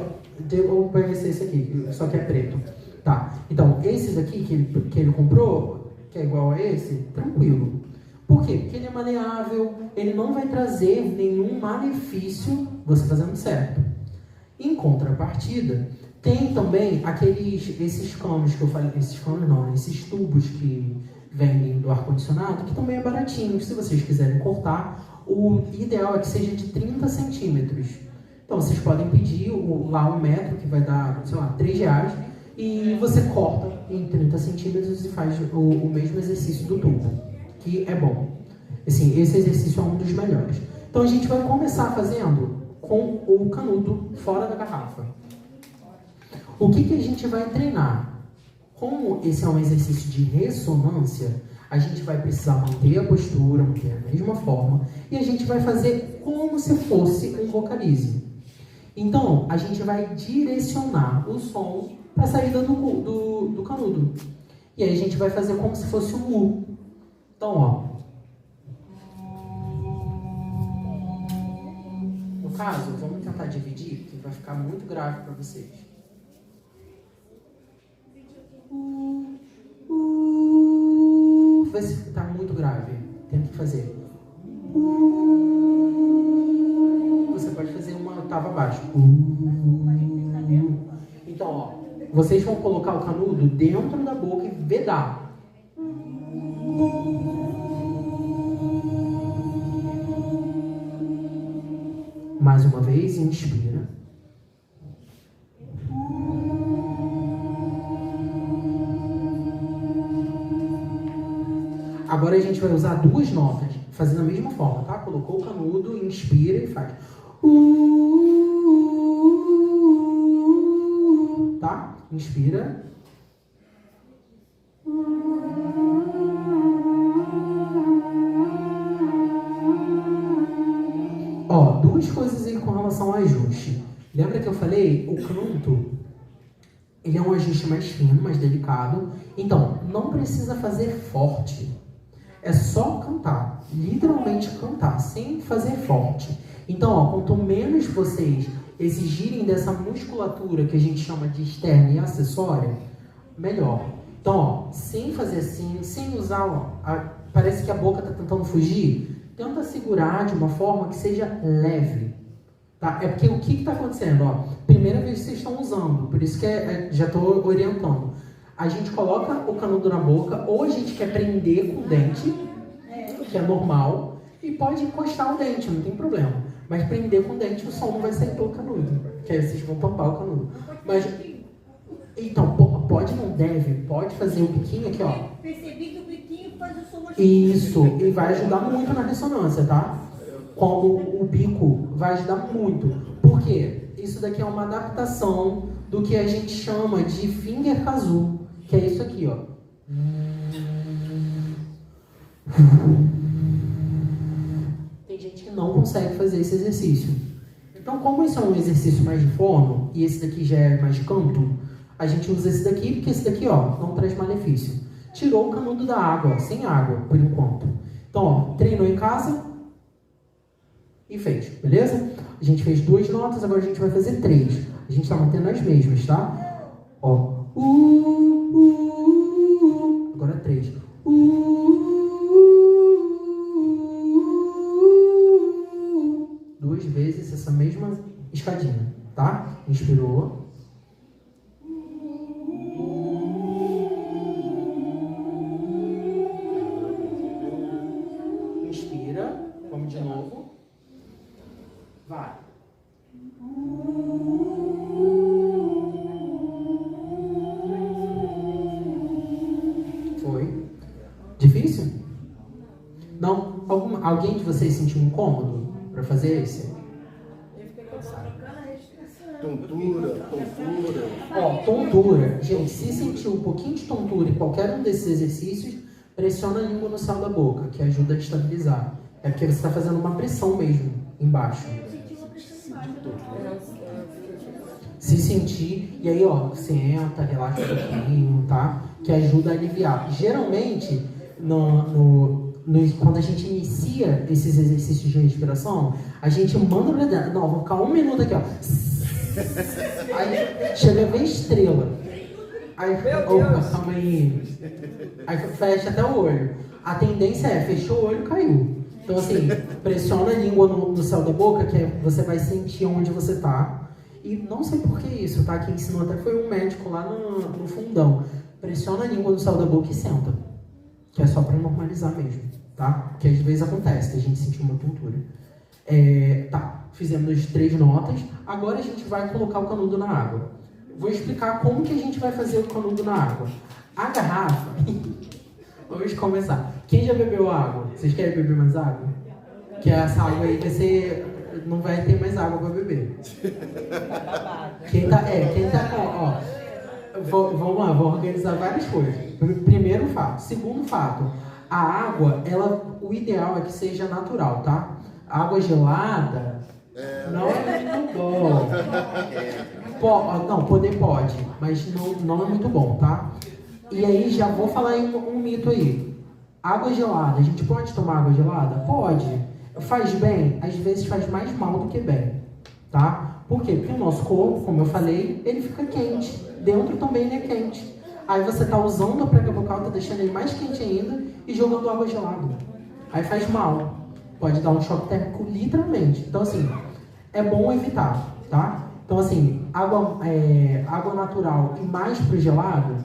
eu vou ser esse aqui, só que é preto. Tá, então, esses aqui que ele comprou, que é igual a esse, tranquilo. Por quê? Porque ele é maleável, ele não vai trazer nenhum malefício, você fazendo certo. Em contrapartida, tem também esses canos que eu falei, esses tubos que vendem do ar-condicionado, que também é baratinho. Se vocês quiserem cortar, o ideal é que seja de 30 centímetros. Então, vocês podem pedir lá 1 metro, que vai dar, sei lá, R$3, e você corta em 30 centímetros e faz o mesmo exercício do tubo, que é bom. Assim, esse exercício é um dos melhores. Então, a gente vai começar fazendo com o canudo fora da garrafa. O que a gente vai treinar? Como esse é um exercício de ressonância, a gente vai precisar manter a postura, manter a mesma forma, e a gente vai fazer como se fosse um vocalize. Então, a gente vai direcionar o som para a saída do canudo. E aí a gente vai fazer como se fosse um U. Então, ó. No caso, vamos tentar dividir, que vai ficar muito grave para vocês. Vê se está muito grave. Tenta fazer. Você pode fazer uma octava abaixo. Então, ó, vocês vão colocar o canudo dentro da boca e vedar. Mais uma vez, inspira. Agora a gente vai usar 2 notas, fazendo a mesma forma, tá? Colocou o canudo, inspira e faz. Tá? Inspira. Ó, 2 coisas aí com relação ao ajuste. Lembra que eu falei? O canto, ele é um ajuste mais fino, mais delicado. Então, não precisa fazer forte. É só cantar, literalmente cantar, sem fazer forte. Então, ó, quanto menos vocês exigirem dessa musculatura que a gente chama de externa e acessória, melhor. Então, ó, sem fazer assim, sem usar, ó, parece que a boca está tentando fugir, tenta segurar de uma forma que seja leve. Tá? É porque o que está acontecendo? Ó, primeira vez que vocês estão usando, por isso que já estou orientando. A gente coloca o canudo na boca, ou a gente quer prender com o dente, que é normal, e pode encostar o dente, não tem problema. Mas prender com o dente, o som não vai sair pelo canudo, que aí vocês vão tampar o canudo. Mas, então, pode, não deve, pode fazer o biquinho aqui, ó. Percebi que o biquinho faz o som mais. Isso, e vai ajudar muito na ressonância, tá? Como o bico vai ajudar muito. Por quê? Isso daqui é uma adaptação do que a gente chama de finger kazoo, que é isso aqui, ó. Tem gente que não consegue fazer esse exercício. Então, como isso é um exercício mais de fono, e esse daqui já é mais de canto, a gente usa esse daqui, porque esse daqui, ó, não traz malefício. Tirou o canudo da água, ó, sem água, por enquanto. Então, ó, treinou em casa e fez, beleza? A gente fez 2 notas, agora a gente vai fazer 3. A gente tá mantendo as mesmas, tá? Ó. Agora 3. 2 vezes essa mesma escadinha, tá? Inspirou. Inspira. Vamos de novo. Vai. Foi. Difícil? Não? Alguém de vocês sentiu incômodo para fazer esse? Tontura. Ó, tontura. Gente, se sentir um pouquinho de tontura em qualquer um desses exercícios, pressiona a língua no céu da boca, que ajuda a estabilizar. É porque você está fazendo uma pressão mesmo embaixo. Se sentir, e aí ó, senta, relaxa um pouquinho, tá? Que ajuda a aliviar. Geralmente, quando a gente inicia esses exercícios de respiração, a gente manda pra dentro. Não, vou ficar 1 minuto aqui, ó. Aí chega a ver estrela. Aí, opa, calma aí. Aí fecha até o olho. A tendência é, fechou o olho, caiu. Então assim, pressiona a língua no céu da boca, que você vai sentir onde você tá. E não sei por que isso, tá? Quem ensinou até foi um médico lá no fundão. Pressiona a língua no céu da boca e senta. Que é só pra normalizar mesmo, tá? Porque às vezes acontece, a gente sentir uma tontura. Tá, fizemos as 3 notas. Agora a gente vai colocar o canudo na água. Vou explicar como que a gente vai fazer o canudo na água. A garrafa... Vamos começar. Quem já bebeu água? Vocês querem beber mais água? Que essa água aí vai ser... Não vai ter mais água para beber. Quem tá vamos lá, vou organizar várias coisas. Primeiro fato. Segundo fato, a água, o ideal é que seja natural, tá? A água gelada não é muito bom. Não, poder pode, mas não é muito bom, tá? E aí já vou falar um mito aí. Água gelada, a gente pode tomar água gelada? Pode. Faz bem? Às vezes faz mais mal do que bem, tá? Por quê? Porque o nosso corpo, como eu falei, ele fica quente. Dentro também ele é quente. Aí você tá usando a prega vocal, tá deixando ele mais quente ainda e jogando água gelada. Aí faz mal. Pode dar um choque térmico literalmente. Então assim, é bom evitar, tá? Então assim, água natural e mais pro gelado,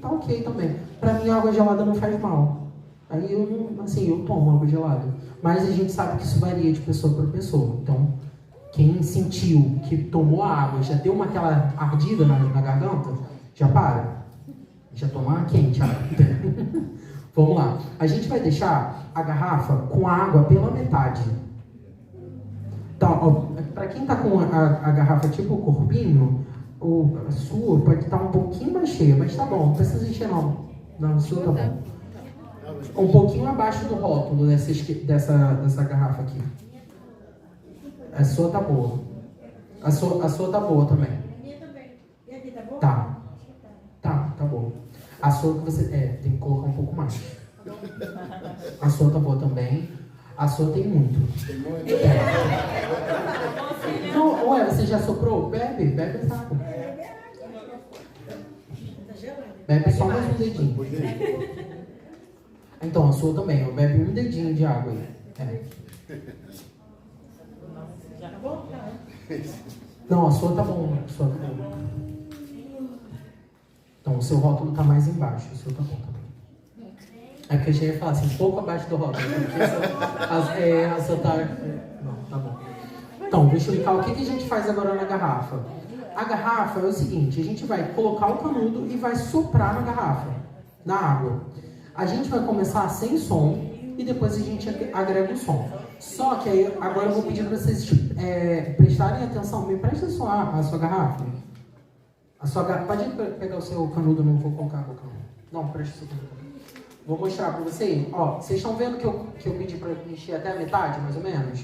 tá ok também. Pra mim, a água gelada não faz mal. Aí eu tomo água gelada. Mas a gente sabe que isso varia de pessoa para pessoa. Então, quem sentiu que tomou a água, já deu aquela ardida na garganta, já para. Já toma quente. Vamos lá. A gente vai deixar a garrafa com a água pela metade. Então, para quem tá com a garrafa tipo corpinho, a sua pode estar um pouquinho mais cheia, mas tá bom, não precisa encher não. Não, a sua tá bom. Um pouquinho abaixo do rótulo dessa garrafa aqui. A sua tá boa. A sua tá boa também. A minha também. E aqui, tá bom? Tá boa. A sua que você... tem que colocar um pouco mais. A sua tá boa também. A sua tem muito. Não, ué, você já soprou? Bebe essa água. Bebe só mais um dedinho. Então, a sua também, eu bebe um dedinho de água aí. Não, a sua tá bom. Então, o seu rótulo tá mais embaixo, o seu tá bom também. É porque eu já ia falar assim, um pouco abaixo do rótulo. A sua tá... Não, tá bom. Então, deixa eu explicar o que a gente faz agora na garrafa. A garrafa é o seguinte, a gente vai colocar o canudo e vai soprar na garrafa, na água. A gente vai começar sem som e depois a gente agrega o som. Só que aí, agora eu vou pedir para vocês prestarem atenção. Me presta a sua garrafa. Pode pegar o seu canudo, não vou colocar água. Não, presta o seu canudo. Vou mostrar para vocês. Ó, vocês estão vendo que eu pedi para encher até a metade, mais ou menos?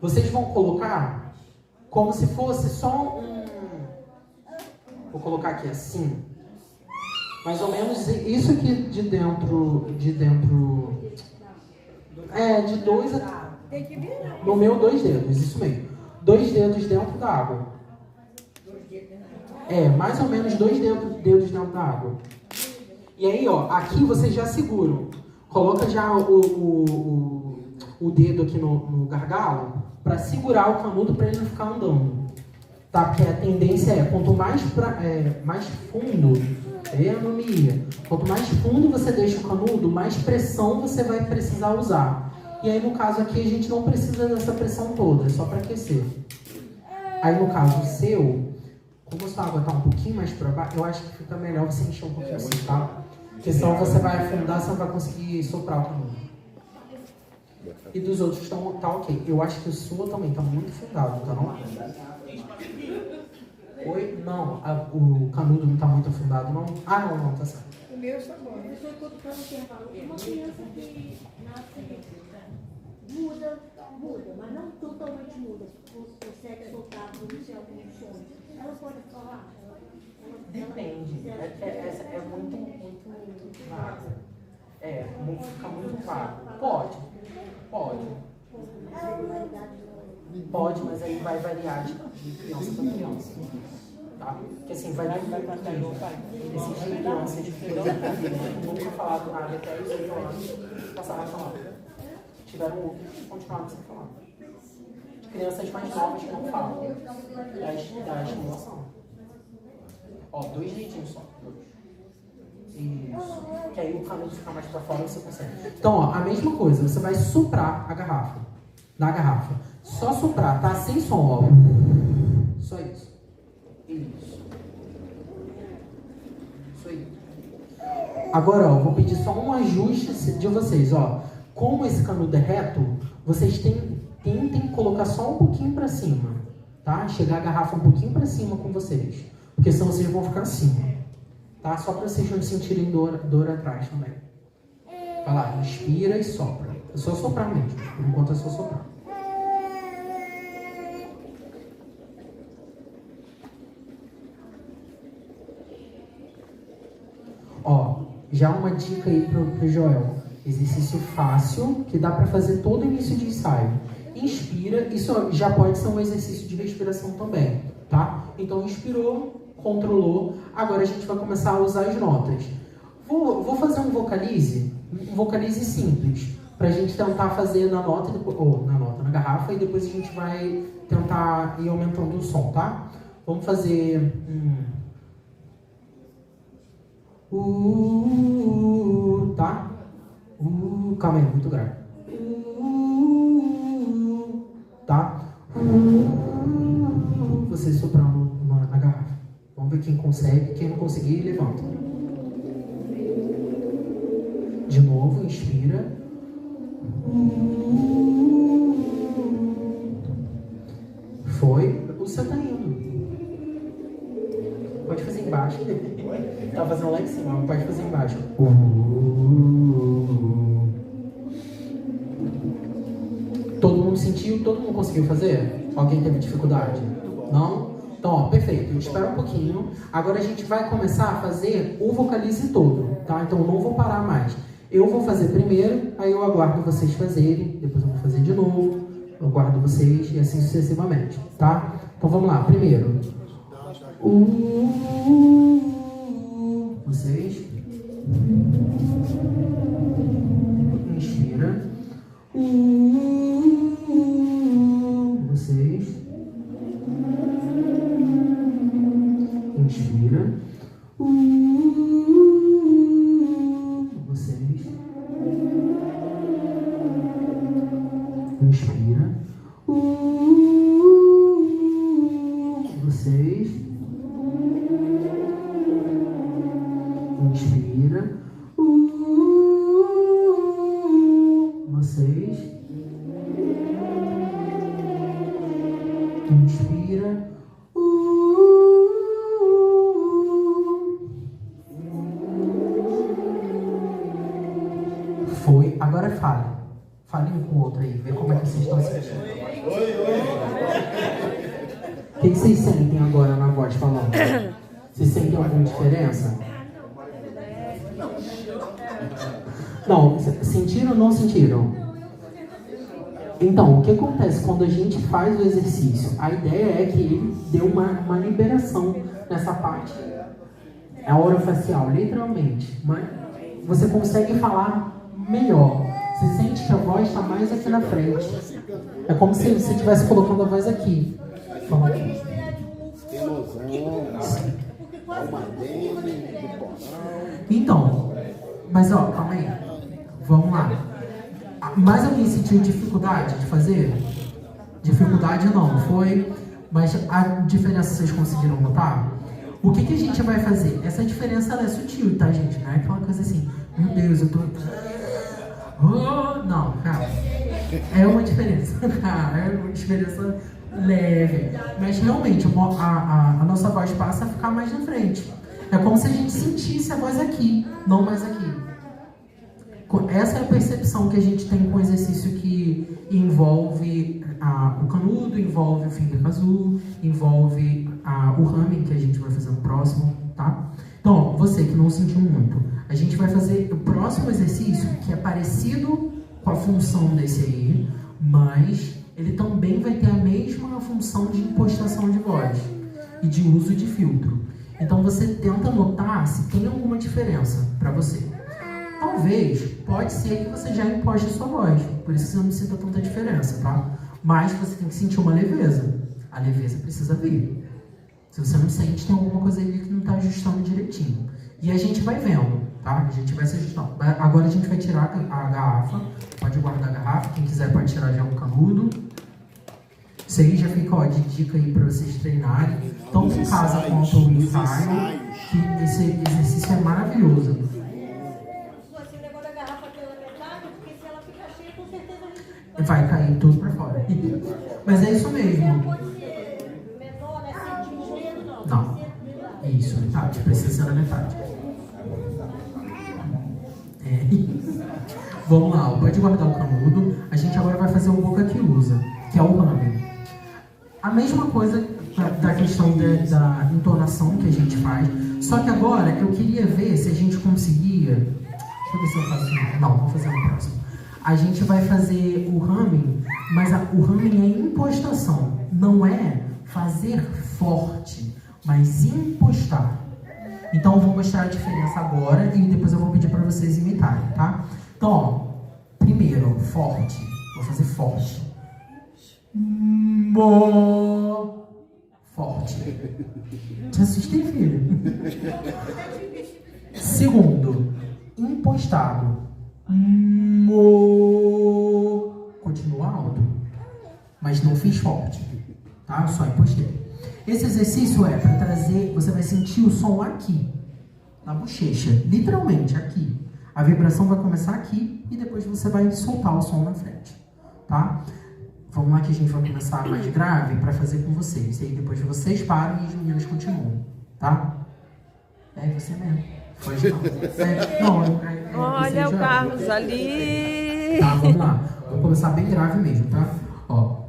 Vocês vão colocar como se fosse só um... Vou colocar aqui assim. Mais ou menos isso aqui de dentro, de 2 a... No meu, 2 dedos, isso mesmo. 2 dedos dentro da água. Mais ou menos 2 dedos dentro da água. E aí, ó, aqui vocês já seguram. Coloca já o dedo aqui no gargalo para segurar o canudo para ele não ficar andando. Tá? Porque a tendência quanto mais fundo... Quanto mais fundo você deixa o canudo, mais pressão você vai precisar usar. E aí, no caso aqui, a gente não precisa dessa pressão toda, é só para aquecer. Aí, no caso seu, como a sua água está um pouquinho mais para baixo, eu acho que fica melhor você encher um pouquinho assim, tá? Porque senão você vai afundar, você não vai conseguir soprar o canudo. E dos outros tá ok. Eu acho que o sua também está muito fundado, tá não? Oi? Não, o canudo não está muito afundado, não? Ah, não, tá certo. O meu está bom. Eu estou todo para um intervalo. Uma criança que nasce muda, mas não totalmente muda. Consegue soltar, pronunciar alguns sons. Ela pode falar? Depende. É muito vago. Fica muito vago. Pode. Pode, mas aí vai variar de criança para criança. Tá? Porque assim, vai existem crianças que nunca falaram nada até os 8 anos, passaram a falar. Tiveram outros que continuaram sem falar. Crianças mais novas que não falam. Da estimulação. 2 dedinhos só. Isso. Que aí o canudo fica mais pra fora e você consegue. Então, a mesma coisa. Você vai soprar a garrafa. Na garrafa. Só soprar, tá? Sem som, Só isso. Isso aí. Agora, vou pedir só um ajuste de vocês, Como esse canudo é reto, vocês tentem colocar só um pouquinho pra cima, tá? Chegar a garrafa um pouquinho pra cima com vocês. Porque senão vocês vão ficar assim, tá? Só pra vocês não sentirem dor atrás também. Vai lá, inspira e sopra. É só soprar mesmo. Por enquanto é só soprar. Já uma dica aí pro Joel. Exercício fácil, que dá para fazer todo início de ensaio. Inspira, isso já pode ser um exercício de respiração também, tá? Então inspirou, controlou, agora a gente vai começar a usar as notas. Vou fazer um vocalize simples, pra gente tentar fazer na nota, na garrafa, e depois a gente vai tentar ir aumentando o som, tá? Vamos fazer... tá? Calma aí, muito grave. Tá? Você soprando na garrafa. Vamos ver quem consegue. Quem não conseguir, levanta. De novo, inspira. Foi. O seu tá indo. Pode fazer embaixo. Tá fazendo lá em cima, pode fazer embaixo. Todo mundo sentiu? Todo mundo conseguiu fazer? Alguém teve dificuldade? Não? Então, perfeito. Espera um pouquinho. Agora a gente vai começar a fazer o vocalize todo, tá? Então, não vou parar mais. Eu vou fazer primeiro, aí eu aguardo vocês fazerem. Depois eu vou fazer de novo. Eu aguardo vocês e assim sucessivamente, tá? Então, vamos lá. Primeiro. Vocês. Inspira. Vocês. Inspira. Vocês. Inspira. Vocês. Inspira. Vocês. Inspira. Foi. Agora fale. Fale um com o outro aí. Vê como é que vocês estão sentindo. O que vocês sentem agora na voz falando? Vocês sentem alguma diferença? Não, sentiram ou não sentiram? Então, o que acontece quando a gente faz o exercício? A ideia é que ele dê uma liberação nessa parte. É a orofacial, literalmente. Mas você consegue falar melhor. Você sente que a voz está mais aqui na frente. É como se você estivesse colocando a voz aqui. Fala aqui. Então, mas calma aí. Vamos lá. Mais alguém sentiu dificuldade de fazer? Dificuldade não, foi. Mas a diferença vocês conseguiram notar? O que a gente vai fazer? Essa diferença ela é sutil, tá, gente? Não é aquela coisa assim, meu Deus, eu tô... não, cara. É uma diferença, cara. É uma diferença leve. Mas realmente, a nossa voz passa a ficar mais na frente. É como se a gente sentisse a voz aqui, não mais aqui. Essa é a percepção que a gente tem com o exercício que envolve o canudo, envolve o finger azul, envolve o ramming que a gente vai fazer no próximo, tá? Então, ó, você que não sentiu muito, a gente vai fazer o próximo exercício que é parecido com a função desse aí, mas ele também vai ter a mesma função de impostação de voz e de uso de filtro. Então, você tenta notar se tem alguma diferença para você. Talvez, pode ser que você já imposte a sua voz, por isso você não sinta tanta diferença, tá? Mas você tem que sentir uma leveza. A leveza precisa vir. Se você não sente, tem alguma coisa ali que não está ajustando direitinho. E a gente vai vendo, tá? A gente vai se ajustando. Agora a gente vai tirar a garrafa. Pode guardar a garrafa, quem quiser pode tirar já o canudo. Isso aí já fica, ó, de dica aí para vocês treinarem. Tanto em casa quanto no ensaio, que esse exercício é maravilhoso. Vai cair tudo pra fora. Mas é isso mesmo. Não. Isso, metade. Precisa ser na metade. Vamos lá, pode guardar o canudo. A gente agora vai fazer o boca que usa, que é o ramming. A mesma coisa da questão da entonação que a gente faz. Só que agora eu queria ver se a gente conseguia. Deixa eu ver se eu faço. Não, vou fazer no próximo. A gente vai fazer o ramming, mas o ramming é impostação, não é fazer forte, mas impostar. Então eu vou mostrar a diferença agora e depois eu vou pedir para vocês imitarem, tá? Então, ó, primeiro, forte, vou fazer forte. Forte. Te assustei, filho? Segundo, impostado. Continua alto, mas não fiz forte, tá? Só impostei. Esse exercício é para trazer, você vai sentir o som aqui, na bochecha, literalmente aqui. A vibração vai começar aqui e depois você vai soltar o som na frente, tá? Vamos lá que a gente vai começar mais grave para fazer com vocês. E aí depois vocês param e as meninas continuam, tá? É você mesmo. Pode não. Olha o Carlos ali. Tá, vamos lá. Vou começar bem grave mesmo, tá? Ó.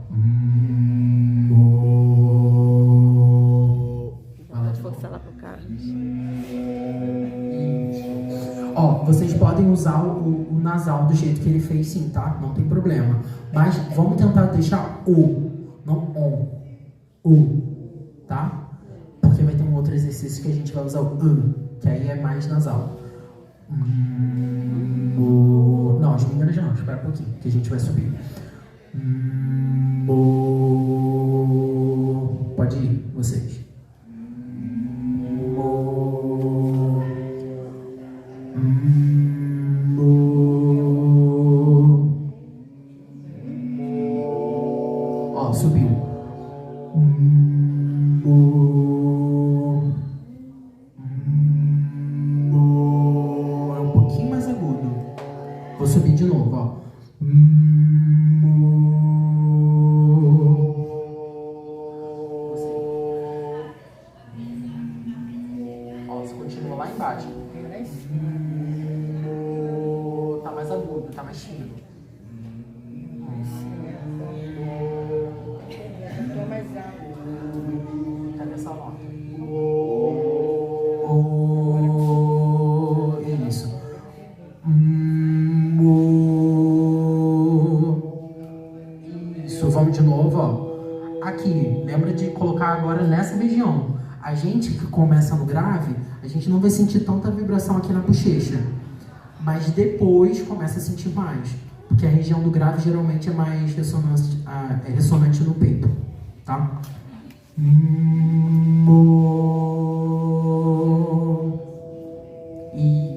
Vou forçar lá pro Carlos. Ó, vocês podem usar o nasal do jeito que ele fez, sim, tá? Não tem problema. Mas vamos tentar deixar não tá? Porque vai ter um outro exercício que a gente vai usar o que aí é mais nasal. Não, as meninas já não, espera um pouquinho, que a gente vai subir. Pode ir, vocês. Ó, subiu. É um pouquinho mais agudo. Vou subir de novo, ó. Ó, você continua lá embaixo. Tá mais agudo, tá mais fino. Cadê essa nota? Isso. Isso, vamos de novo, ó. Aqui, lembra de colocar agora nessa região. A gente que começa no grave, a gente não vai sentir tanta vibração aqui na bochecha. Mas depois começa a sentir mais. Porque a região do grave geralmente é mais ressonante no peito, tá?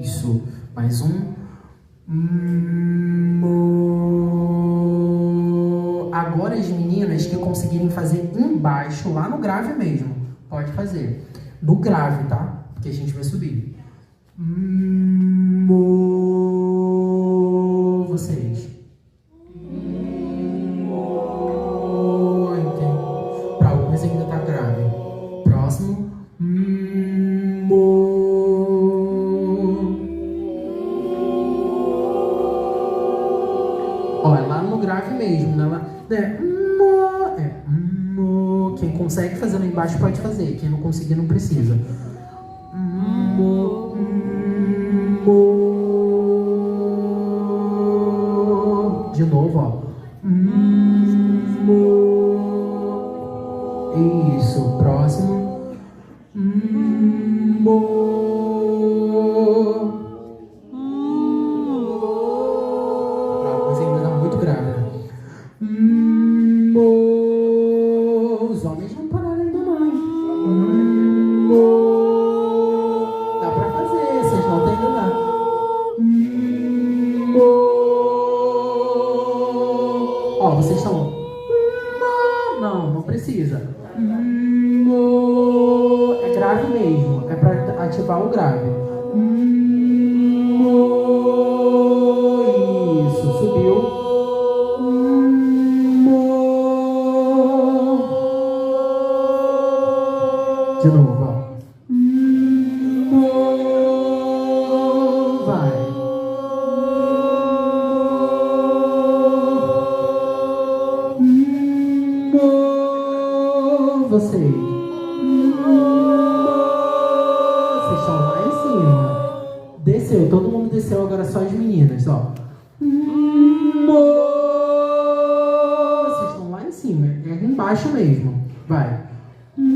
Isso. Mais um. Agora as meninas que conseguirem fazer embaixo, lá no grave mesmo, pode fazer. No grave, tá? Porque a gente vai subir. Vocês. Para alguns ainda tá grave. Próximo. mesmo, não é? Quem consegue fazer lá embaixo pode fazer, quem não conseguir não precisa. De novo, ó. Isso, próximo. Mas ainda tá muito grave, né? Os homens não pararam ainda não. Dá pra fazer, vocês não estão entendendo. Ó, vocês estão... Não precisa. É grave mesmo. É pra ativar o grave. Isso, subiu. De novo, ó. Vai. Vocês estão lá em cima. Desceu, todo mundo desceu, agora só as meninas, ó. Vocês estão lá em cima, é embaixo mesmo. Vai. Tem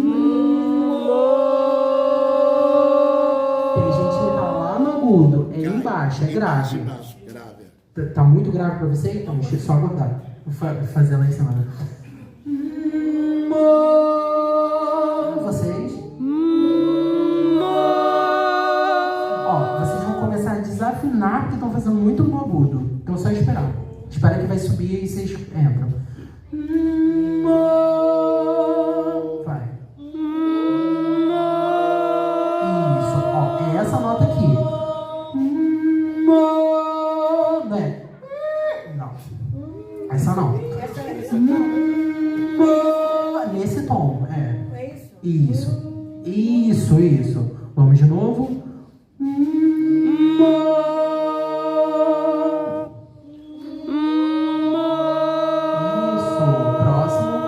gente que tá lá no agudo, é embaixo, é grave. Tá muito grave pra você? Então deixa eu só aguardar. Vou fazer lá em cima. Vocês. Ó, vocês vão começar a desafinar porque estão fazendo muito no agudo. Então é só esperar. Espera que vai subir e vocês entram. Vai. Isso, ó, é essa nota aqui. Não é? Não. Essa não. Nesse tom, é. Isso. Vamos de novo. Isso, próximo.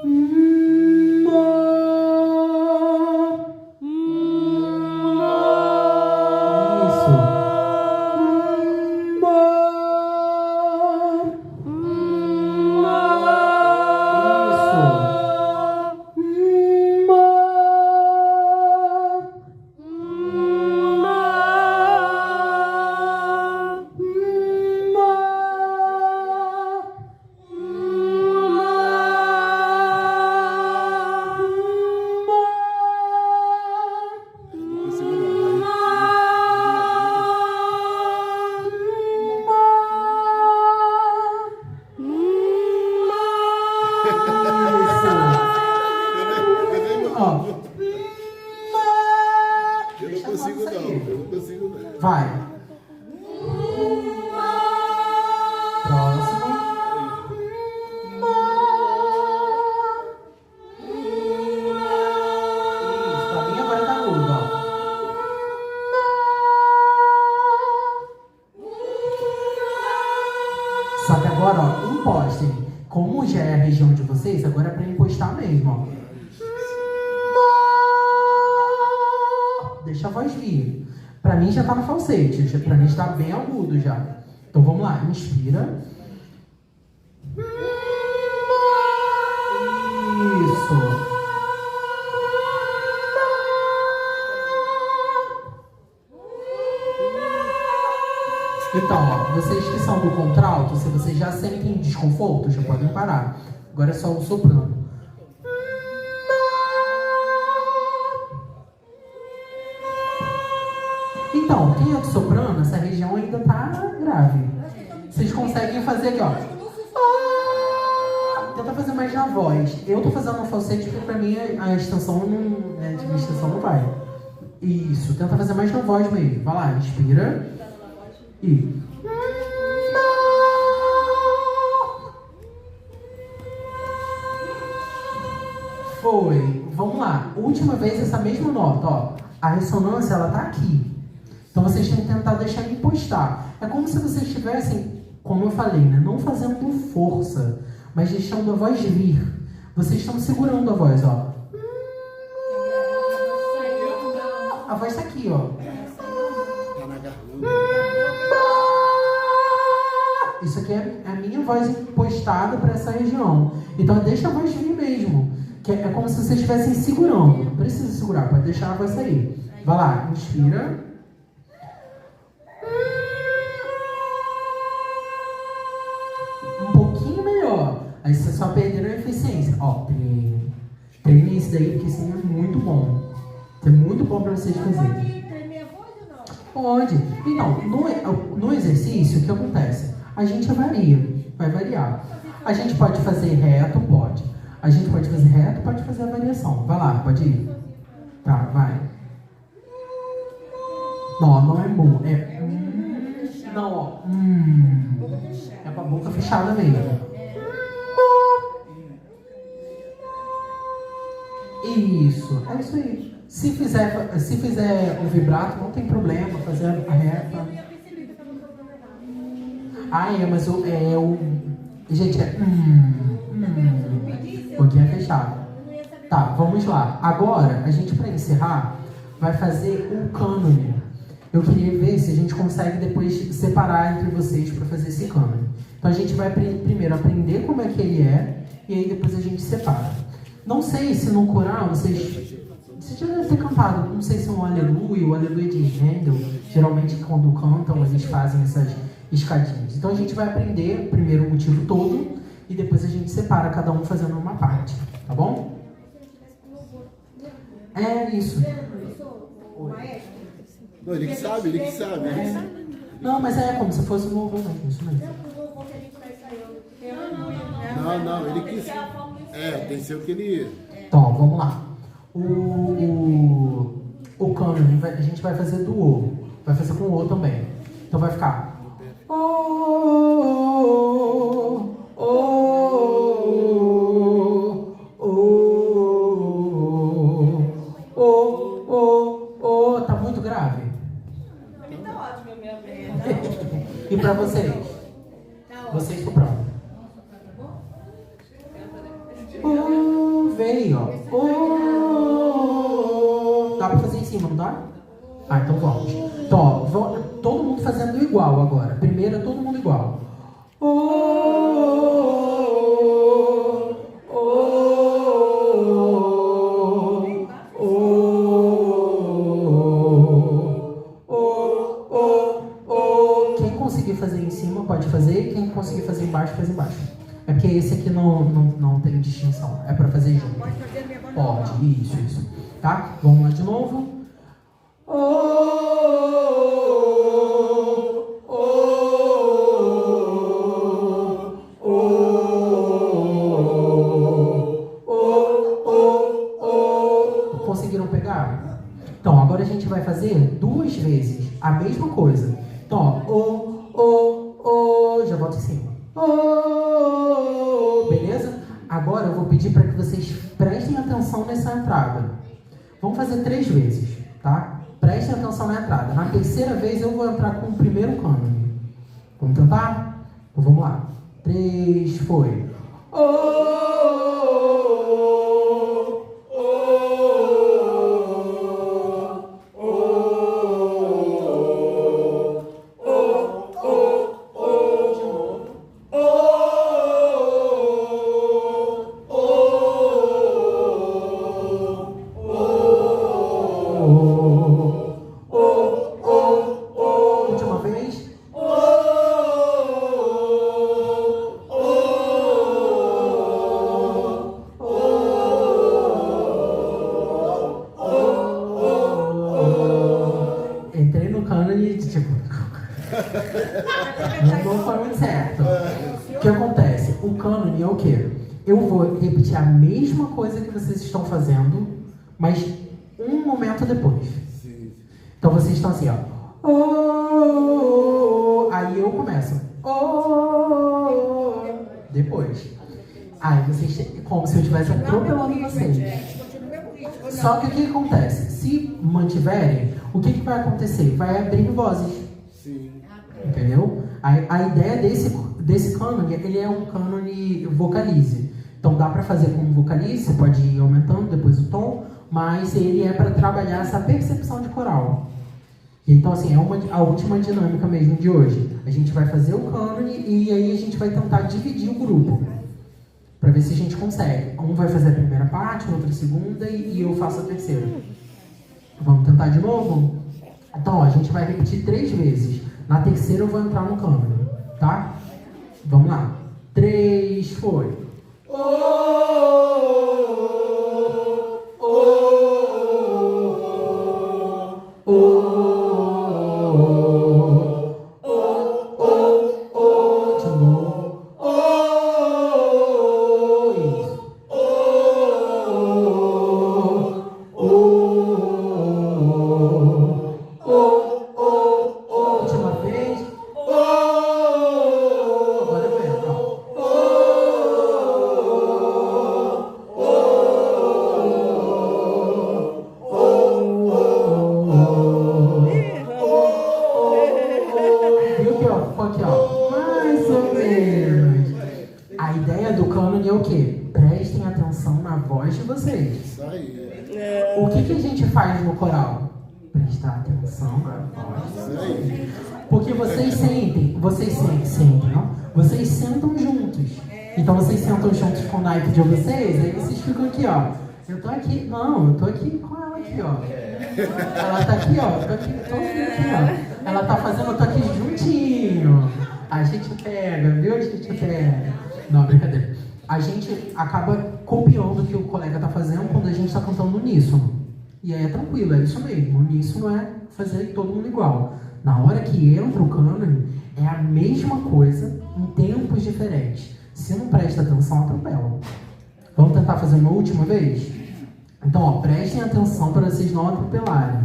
Isso. Vai. Próximo. Isso, pra mim agora tá agudo, ó. Só que agora, ó, impostem. Como já é a região de vocês, agora é pra impostar mesmo, ó. Deixa a voz vir. Pra mim já tá no falsete, pra mim está bem agudo já. Então vamos lá, inspira. Isso. Então, ó, vocês que são do contralto, se vocês já sentem desconforto, já podem parar. Agora é só o soprano. Então, quem é do soprano, essa região ainda tá grave. Vocês conseguem fazer aqui, ó. Tenta fazer mais na voz. Eu tô fazendo um falsete porque pra mim a extensão não, a extensão não vai. Isso, tenta fazer mais na voz mesmo. Vai lá, inspira. E... Foi. Vamos lá. Última vez essa mesma nota, ó. A ressonância, ela tá aqui. Então vocês têm que tentar deixar impostar. É como se vocês estivessem como eu falei, né? Não fazendo força, mas deixando a voz vir. Vocês estão segurando a voz, ó. A voz está aqui, ó. Isso aqui é a minha voz impostada para essa região. Então deixa a voz vir mesmo. Que é como se vocês estivessem segurando. Não precisa segurar, pode deixar a voz sair. Vai lá, inspira. Um pouquinho melhor. Aí vocês só perderam a eficiência. Ó, treine isso daí, porque isso é muito bom. É muito bom para vocês fazerem. Pode tremer a voz ou não? Pode. Então, no exercício, o que acontece? A gente varia, vai variar. A gente pode fazer reto, pode. A gente pode fazer reto, pode fazer a variação. Vai lá, pode ir. Tá, vai. Não é mu. É não, ó. É com a boca fechada mesmo. Isso, é isso aí. Se fizer o vibrato, não tem problema, fazer a reta. Mas gente, boquinha fechada. Tá, vamos lá. Agora, a gente, para encerrar, vai fazer um cânone. Eu queria ver se a gente consegue depois separar entre vocês para fazer esse cânone. Então, a gente vai primeiro aprender como é que ele é, e aí depois a gente separa. Não sei se no coral vocês já devem ter cantado, não sei se é um aleluia, o aleluia de Handel. Geralmente, quando cantam, eles fazem essas escadinhas. Então a gente vai aprender primeiro o motivo todo e depois a gente separa cada um fazendo uma parte, tá bom? É isso. Não, ele que sabe. Não, mas é como se fosse um louvor, isso mesmo. Não, ele quis. Tem que ser o que ele. Então, vamos lá. O cânone, a gente vai fazer do O. Vai fazer com o O também. Então vai ficar. Tá muito grave? Tá ótimo, meu bem. E pra vocês? Vocês soprando. Veio, ó. Dá pra fazer em cima, não dá? Então vamos. Então, ó, todo mundo fazendo igual agora. Primeiro é todo mundo igual. Quem conseguir fazer em cima pode fazer. Quem conseguir fazer embaixo, faz embaixo. É porque esse aqui não tem distinção. É pra fazer junto. Pode fazer a minha voz? Pode, isso. Tá? Vamos lá de novo. Conseguiram pegar? Então, agora a gente vai fazer 2 vezes a mesma coisa. Então, ó, já volta em cima. Beleza? Agora eu vou pedir para que vocês prestem atenção nessa entrada. Vamos fazer 3 vezes, tá? Prestem atenção na entrada. Na terceira vez eu vou entrar com o primeiro cânone. Vamos tentar? Então vamos lá. 3, foi. Última vez. Entrei no cânone e tipo... não foi muito certo. O que acontece? O cânone é o quê? Eu vou repetir a mesma coisa que vocês estão fazendo, mas um momento depois. Então vocês estão assim, ó. Aí eu começo. Depois. Aí vocês, como se eu estivesse atropelando vocês. Só que o que acontece? Se mantiverem, o que vai acontecer? Vai abrir vozes. Entendeu? A ideia desse cânone, ele é um cânone vocalize. Então dá para fazer como vocalize, você pode ir aumentando depois o tom, mas ele é para trabalhar essa percepção de coral. Então, assim, é a última dinâmica mesmo de hoje. A gente vai fazer o cânone e aí a gente vai tentar dividir o grupo, para ver se a gente consegue. Um vai fazer a primeira parte, o outro a segunda e eu faço a terceira. Vamos tentar de novo? Então, ó, a gente vai repetir 3 vezes. Na terceira eu vou entrar no cânone, tá? Vamos lá. 3, foi. O que a gente faz no coral? Prestar atenção na voz. Porque vocês sentem, não? Vocês sentam juntos. Então vocês sentam juntos com o naipe de vocês, aí vocês ficam aqui, ó. Eu tô aqui com ela aqui, ó. Ela tá aqui, ó. Eu tô aqui, ó. Ela tá fazendo, eu tô aqui juntinho. A gente pega, viu? A gente pega. Não, brincadeira. A gente acaba copiando o que o colega tá fazendo quando a gente tá cantando uníssono. E aí é tranquilo, é isso mesmo. Uníssono é fazer todo mundo igual. Na hora que entra o cânone, é a mesma coisa em tempos diferentes. Se não presta atenção, atropela. Vamos tentar fazer uma última vez? Então, ó, prestem atenção para vocês não atropelarem.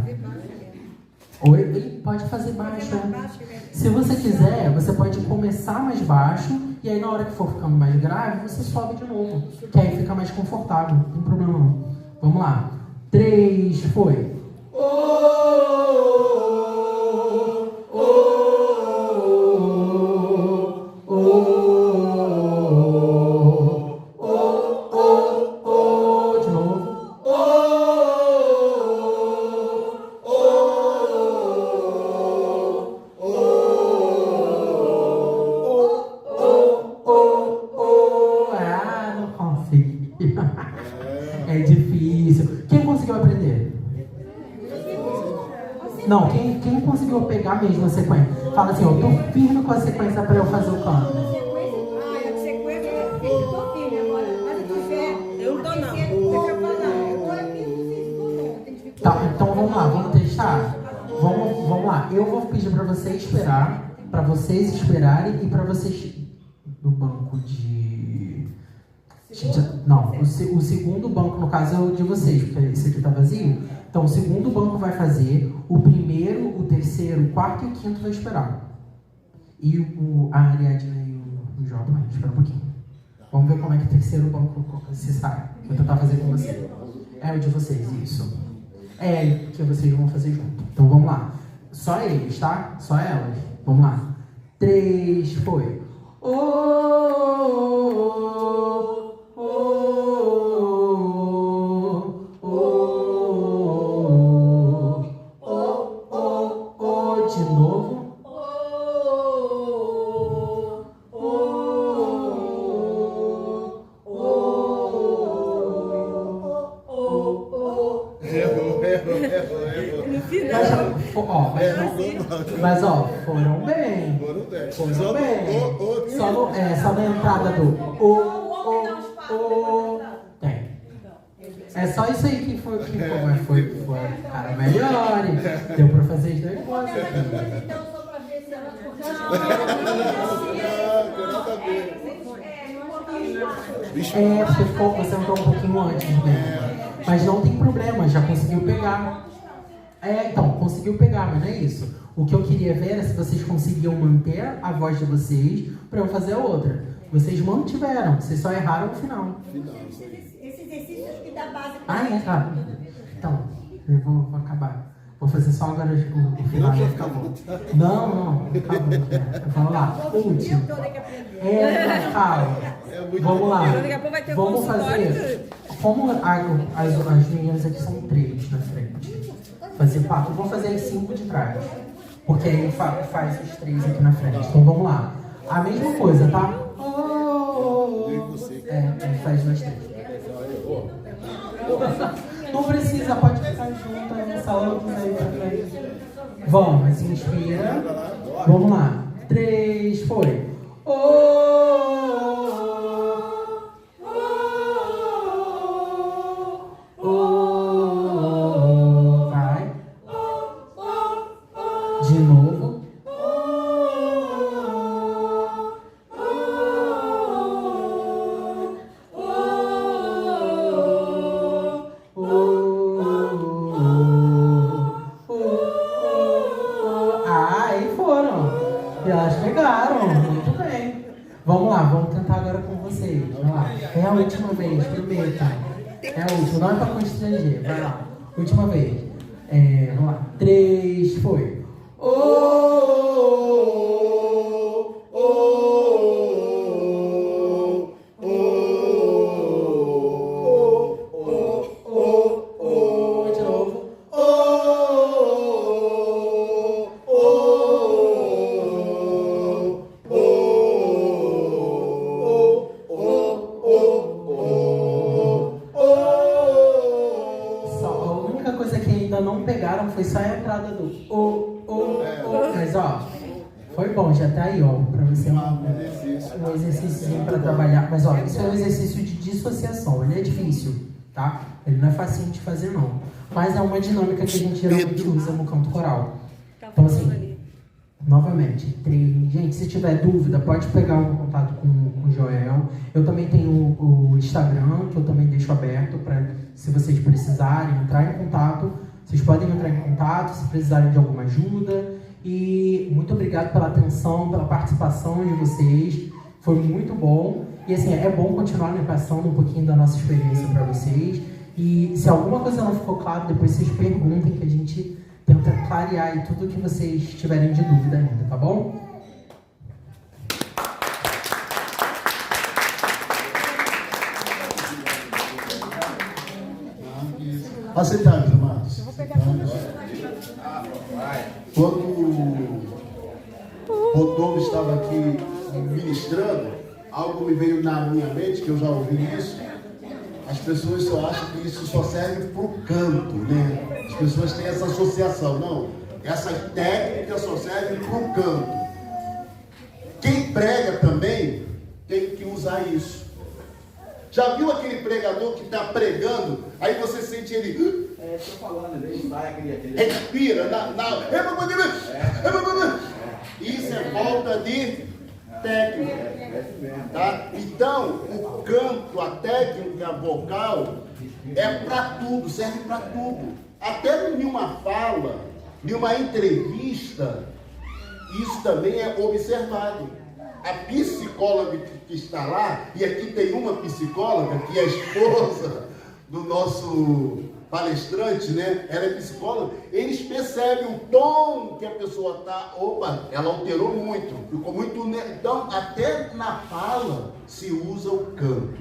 Ou ele pode fazer baixo, né? Se você quiser, você pode começar mais baixo e aí na hora que for ficando mais grave, você sobe de novo. Que aí fica mais confortável, não tem problema não. Vamos lá. 3, foi. É difícil. Quem conseguiu aprender? Não, quem conseguiu pegar mesmo a sequência? Fala assim, eu tô firme com a sequência para eu fazer o canto. A sequência eu tô firme agora. Mas se tiver, eu não tô não. Deixa eu falar. Eu tô aqui, não sei se tô não. Tá, então vamos lá, vamos testar? Vamos lá. Eu vou pedir para vocês esperar, para vocês esperarem e para vocês do banco de... Não, o segundo banco, no caso, é o de vocês, porque esse aqui tá vazio. Então, o segundo banco vai fazer, o primeiro, o terceiro, o quarto e o quinto vai esperar. E a Ariadna e o Jó também, espera um pouquinho. Vamos ver como é que o terceiro banco se sai. Vou tentar fazer com você. É o de vocês, isso. É que vocês vão fazer junto. Então, vamos lá. Só eles, tá? Só elas. Vamos lá. 3, foi. De novo. No final. Mas ó, foram bem. Foram bem. Só na entrada do tem. É só isso aí que foi, mas foi cara, melhor. Deu pra fazer as duas coisas. Então, só pra ver se ela... Porque você entrou um pouquinho antes mesmo. Mas não tem problema, já conseguiu pegar. Então, conseguiu pegar, mas não é isso. O que eu queria ver era se vocês conseguiam manter a voz de vocês para eu fazer a outra. Vocês mantiveram, vocês só erraram no final. Esse exercício acho que dá base Tá. Então, eu vou acabar. Vou fazer só agora o final. Acabou. Não, acabou. Vamos lá. Último. Calma. Vamos lá. Daqui a pouco vai ter Vamos fazer. Como as meninas aqui são 3 na frente. Fazer 4. Vou fazer as 5 de trás. Porque aí faz os 3 aqui na frente. Então vamos lá. A mesma coisa, tá? Faz nós 3. Não precisa, pode ficar junto aí no salão, quiser pra frente. Vamos, inspira. Vamos lá. 3, foi. Vai. De novo. Aí foram. Elas pegaram. Muito bem. Vamos lá, vamos tentar agora com vocês. Vai lá. É a última vez, prometa. É a última, não é pra constranger. Vai lá. Última vez. Vamos lá. 3, foi. De novo. A única coisa que ainda não pegaram foi só a entrada do mas ó, foi bom, já tá aí, ó, pra você um exercício pra trabalhar. Mas ó, isso é um exercício de dissociação, ele é difícil, tá? Ele não é facinho de fazer não, mas é uma dinâmica que a gente geralmente usa no canto coral. Então assim, novamente, treine. Gente, se tiver dúvida, pode pegar um contato com o Joel. Eu também tenho o Instagram, que eu também deixo aberto para, se vocês precisarem entrar em contato, vocês podem entrar em contato se precisarem de alguma ajuda. E muito obrigado pela atenção, pela participação de vocês. Foi muito bom. E assim, é bom continuar, né, passando um pouquinho da nossa experiência para vocês. E se alguma coisa não ficou claro, depois vocês perguntem, que a gente tenta clarear aí tudo que vocês tiverem de dúvida ainda, tá bom? Aceitar, meus amados. Quando o Rodolfo estava aqui ministrando, algo me veio na minha mente, que eu já ouvi isso. As pessoas só acham que isso só serve para o canto, né? As pessoas têm essa associação. Não, essa técnica só serve para o canto. Quem prega também tem que usar isso. Já viu aquele pregador que está pregando, aí você sente ele... estou falando, ele sai aquele... Respira, Isso é falta de técnica. Tá? Então, o canto, a técnica vocal é para tudo, serve para tudo. Até em uma fala, em uma entrevista, isso também é observado. A psicóloga que está lá, e aqui tem uma psicóloga, que é a esposa do nosso palestrante, né? Ela é psicóloga, eles percebem o tom que a pessoa está, ela alterou muito, ficou muito... Então, até na fala se usa o canto,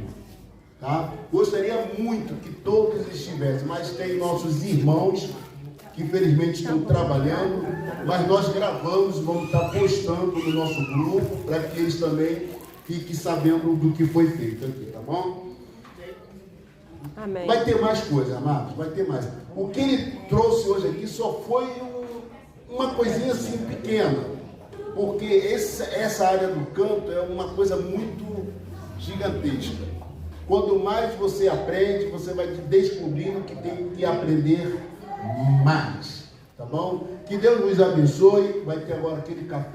tá? Gostaria muito que todos estivessem, mas tem nossos irmãos que infelizmente estão trabalhando, mas nós gravamos e vamos estar postando no nosso grupo, para que eles também fiquem sabendo do que foi feito aqui, tá bom? Amém. Vai ter mais coisa, amados, vai ter mais. O que ele trouxe hoje aqui só foi uma coisinha assim pequena, porque essa área do canto é uma coisa muito gigantesca. Quanto mais você aprende, você vai descobrindo que tem que aprender mais, tá bom? Que Deus nos abençoe. Vai ter agora aquele café.